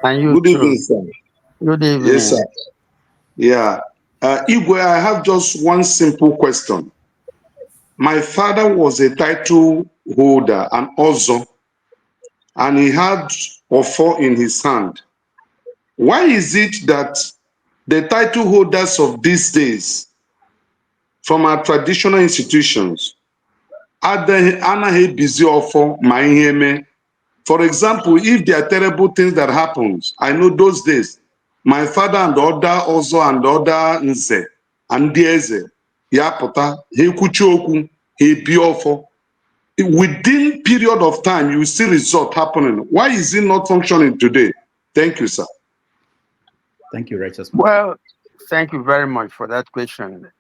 And you Good too. evening, sir. Good evening. Yes, sir. Yeah. Igwe, I have just one simple question. My father was a title holder, an Ozo, and he had Ofo in his hand. Why is it that the title holders of these days from our traditional institutions anaghị busy Ofo ma ihe eme? For example, if there are terrible things that happens, I know those days, my father and the other Ozo and the other Nze and the Eze, ya pụta, he kwuchi okwu, he bi Ofo. Within period of time, you see result happening. Why is it not functioning today? Thank you, sir. Thank you, Righteous man. Well, thank you very much for that question.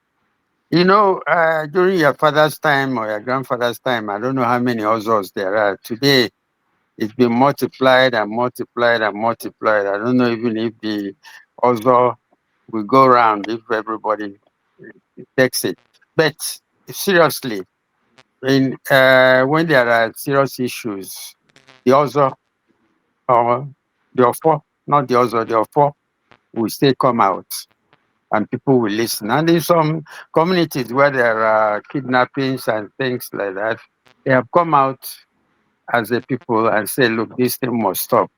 During your father's time or your grandfather's time, I don't know how many Ozos there are. Today, it's been multiplied and multiplied and multiplied. I don't know even if the Ozo will go around if everybody takes it. But seriously, when there are serious issues, the Ozo or the Ofo, not the Ozo, the Ofo will still come out and people will listen. And in some communities where there are kidnappings and things like that, they have come out as a people and say, look, this thing must stop.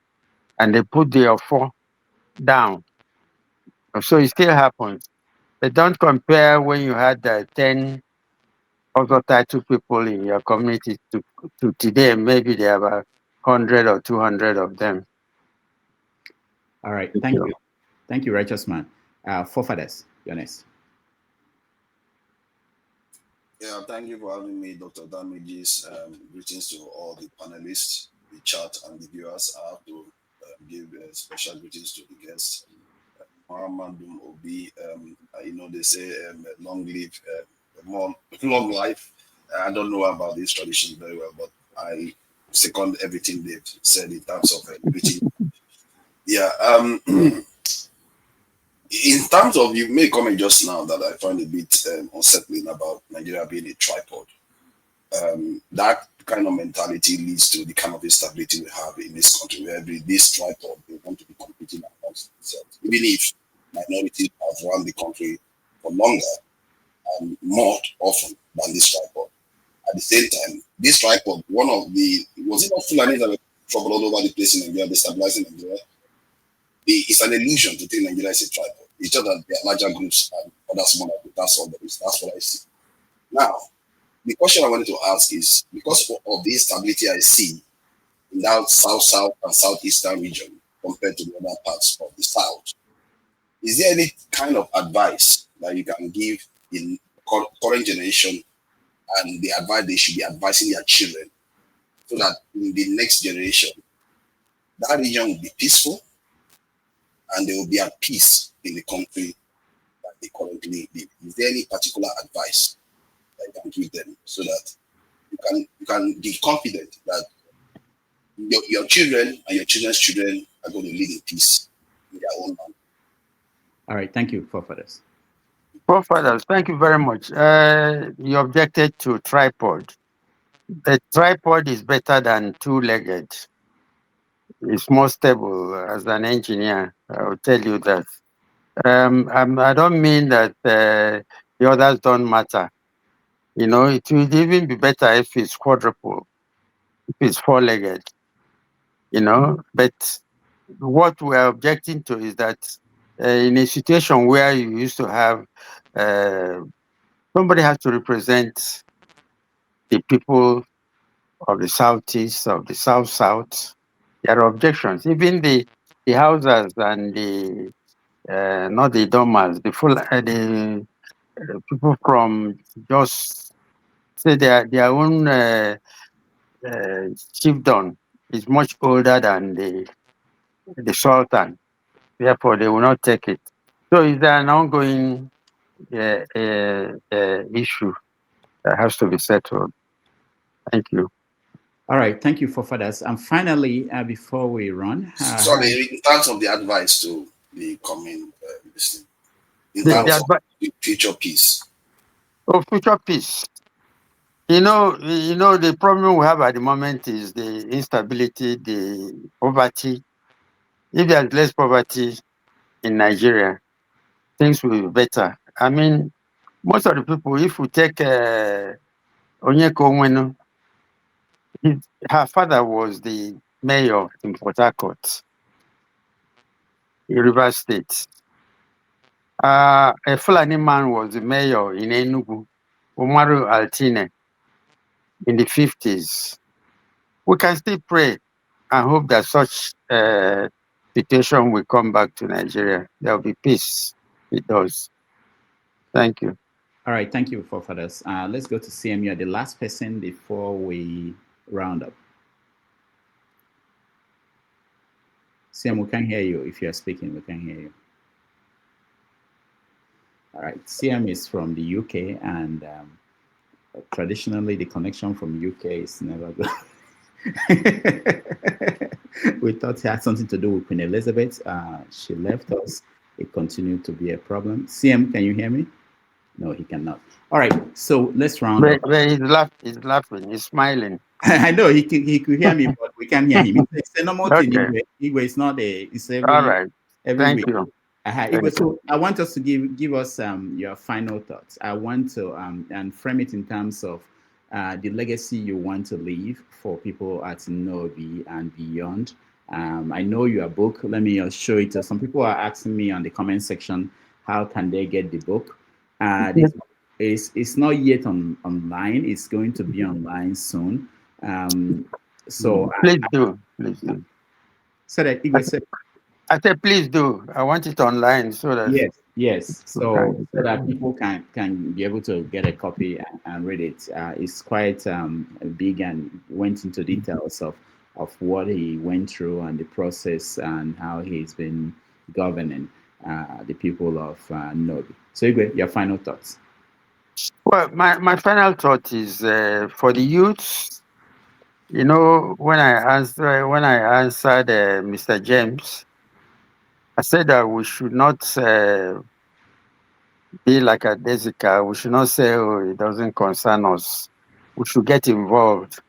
And they put the Ofo down. So it still happens. But don't compare when you had 10 other title people in your community to today. Maybe there are about 100 or 200 of them. All right, thank you. Thank you, Righteous man. Forefathers, you're next. Yeah, thank you for having me, Dr. Damages. Greetings to all the panelists, the chat, and the viewers. I have to give special greetings to the guests. Muodum Obi, they say long live, long life. I don't know about this tradition very well, but I second everything they've said in terms of greeting. Yeah. In terms of, you made a comment just now that I find a bit unsettling about Nigeria being a tripod. That kind of mentality leads to the kind of instability we have in this country, where this tripod, they want to be competing amongst themselves. Even if minorities have run the country for longer and more often than this tripod. At the same time, this tripod, was it not Fulani that were trouble all over the place in Nigeria, destabilizing Nigeria? It's an illusion to think Nigeria is a tribal. It's just that there are larger groups and other smaller groups. That's all there is. That's what I see. Now, the question I wanted to ask is, because of the instability I see in that south and southeastern region compared to the other parts of the south, is there any kind of advice that you can give in current generation and the advice they should be advising their children so that in the next generation, that region will be peaceful and they will be at peace in the country that they currently live? Is there any particular advice that you can give them so that you can be confident that your children and your children's children are going to live in peace their own land. All right, thank you, forefathers. Forefathers, thank you very much. You objected to tripod. The tripod is better than two-legged. It's more stable. As an engineer, I will tell you that. I don't mean that the others don't matter. You know, it would even be better if it's quadruple, if it's four-legged. You know, but what we are objecting to is that in a situation where you used to have somebody has to represent the people of the southeast, of the south-south, there are objections. Even the houses and the not the dormers, the people from just say their own chiefdom is much older than the sultan. Therefore, they will not take it. So it's an ongoing issue that has to be settled. Thank you. All right, thank you, forefathers. And finally, before we run, sorry, in terms of the advice to the coming listening, in terms of the future peace. Oh, future peace. You know, the problem we have at the moment is the instability, the poverty. If there's less poverty in Nigeria, things will be better. I mean, most of the people, if we take Onyeka Onwenu, her father was the mayor in Port Harcourt, River State. A Fulani man was the mayor in Enugu, Umaru Altine, in the 50s. We can still pray and hope that such situation will come back to Nigeria. There will be peace. It does. Thank you. All right, thank you, forefathers. Let's go to CM. You're the last person before we round up. CM, we can't hear you. If you're speaking, we can't hear you. All right, CM is from the UK, and traditionally the connection from UK is never good. We thought it had something to do with Queen Elizabeth. She left us. It continued to be a problem. CM, can you hear me? No, he cannot. All right, so let's round up. He's laughing, he's smiling. I know he could hear me, but we can't hear him. It's a normal thing. Igwe, it's not it's every. All right. Every Thank week. you. Igwe, so I want us to give us your final thoughts. I want to and frame it in terms of the legacy you want to leave for people at Nnobi and beyond. I know your book. Let me show it. Some people are asking me on the comment section, how can they get the book? It's not yet online. It's going to be online soon. So please do. So that Igwe said, I said, please do. I want it online so that yes. So that people can be able to get a copy and read it. It's quite big and went into details of what he went through and the process and how he's been governing the people of Nnobi. So Igwe, your final thoughts. Well, my final thought is for the youths. You know, when I answered Mr. James, I said that we should not be like a Desica. We should not say, oh, it doesn't concern us. We should get involved.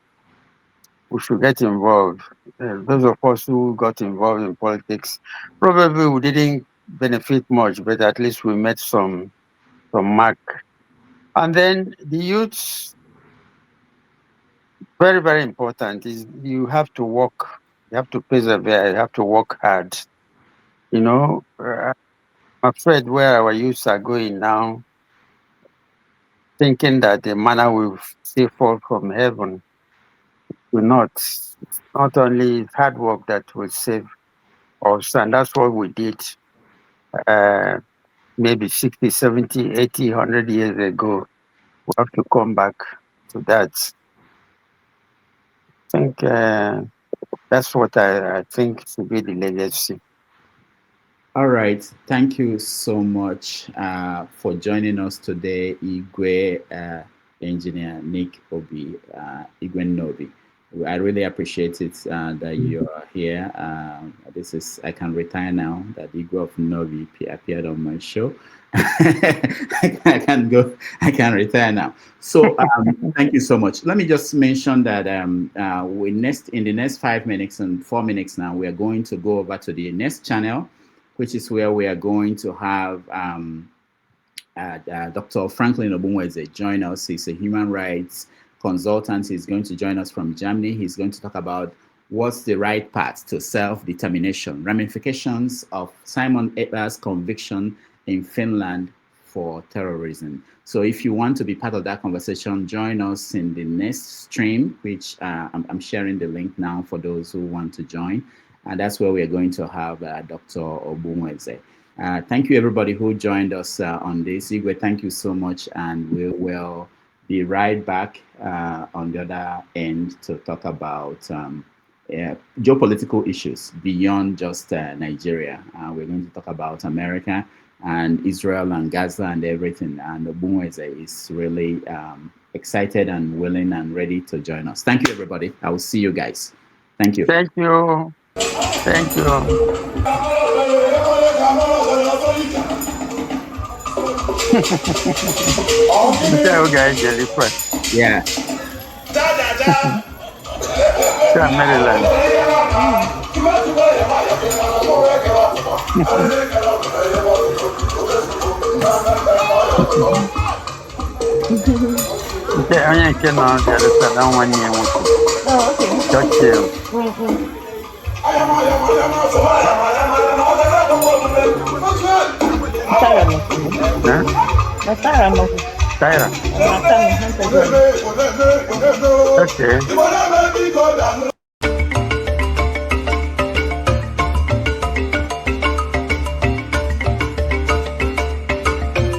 Those of us who got involved in politics, probably we didn't benefit much, but at least we made some mark. And then the youths, very, very important, is you have to work. You have to persevere. You have to work hard. You know, I'm afraid where our youths are going now, thinking that the manna will still fall from heaven, will not. It's not only hard work that will save us, and that's what we did maybe 60, 70, 80, 100 years ago. We have to come back to that. I think that's what I think should be the legacy. All right. Thank you so much for joining us today, Igwe Engineer Nick Obi, Igwe Nnobi. I really appreciate it that you are here. I can retire now that Igwe Nnobi appeared on my show. I can retire now. So thank you so much. Let me just mention that in the next 5 minutes and 4 minutes now, we are going to go over to the next channel, which is where we are going to have Dr. Franklin Obumweze join us. He's a human rights consultant. He's going to join us from Germany. He's going to talk about what's the right path to self-determination, ramifications of Simon Ekpa's conviction in Finland for terrorism. So if you want to be part of that conversation, join us in the next stream, which I'm sharing the link now for those who want to join. And that's where we're going to have Dr. Obumweze. Thank you, everybody who joined us on this. Igwe, thank you so much. And we will be right back on the other end to talk about geopolitical issues beyond just Nigeria. We're going to talk about America and Israel and Gaza and everything. And Obumweze is really excited and willing and ready to join us. Thank you, everybody. I will see you guys. Thank you. Thank you. Thank you. Tell guys the request. Yeah. Maryland. I cannot get it down 1 year. Oh, okay. Touch you. Tyra. Okay.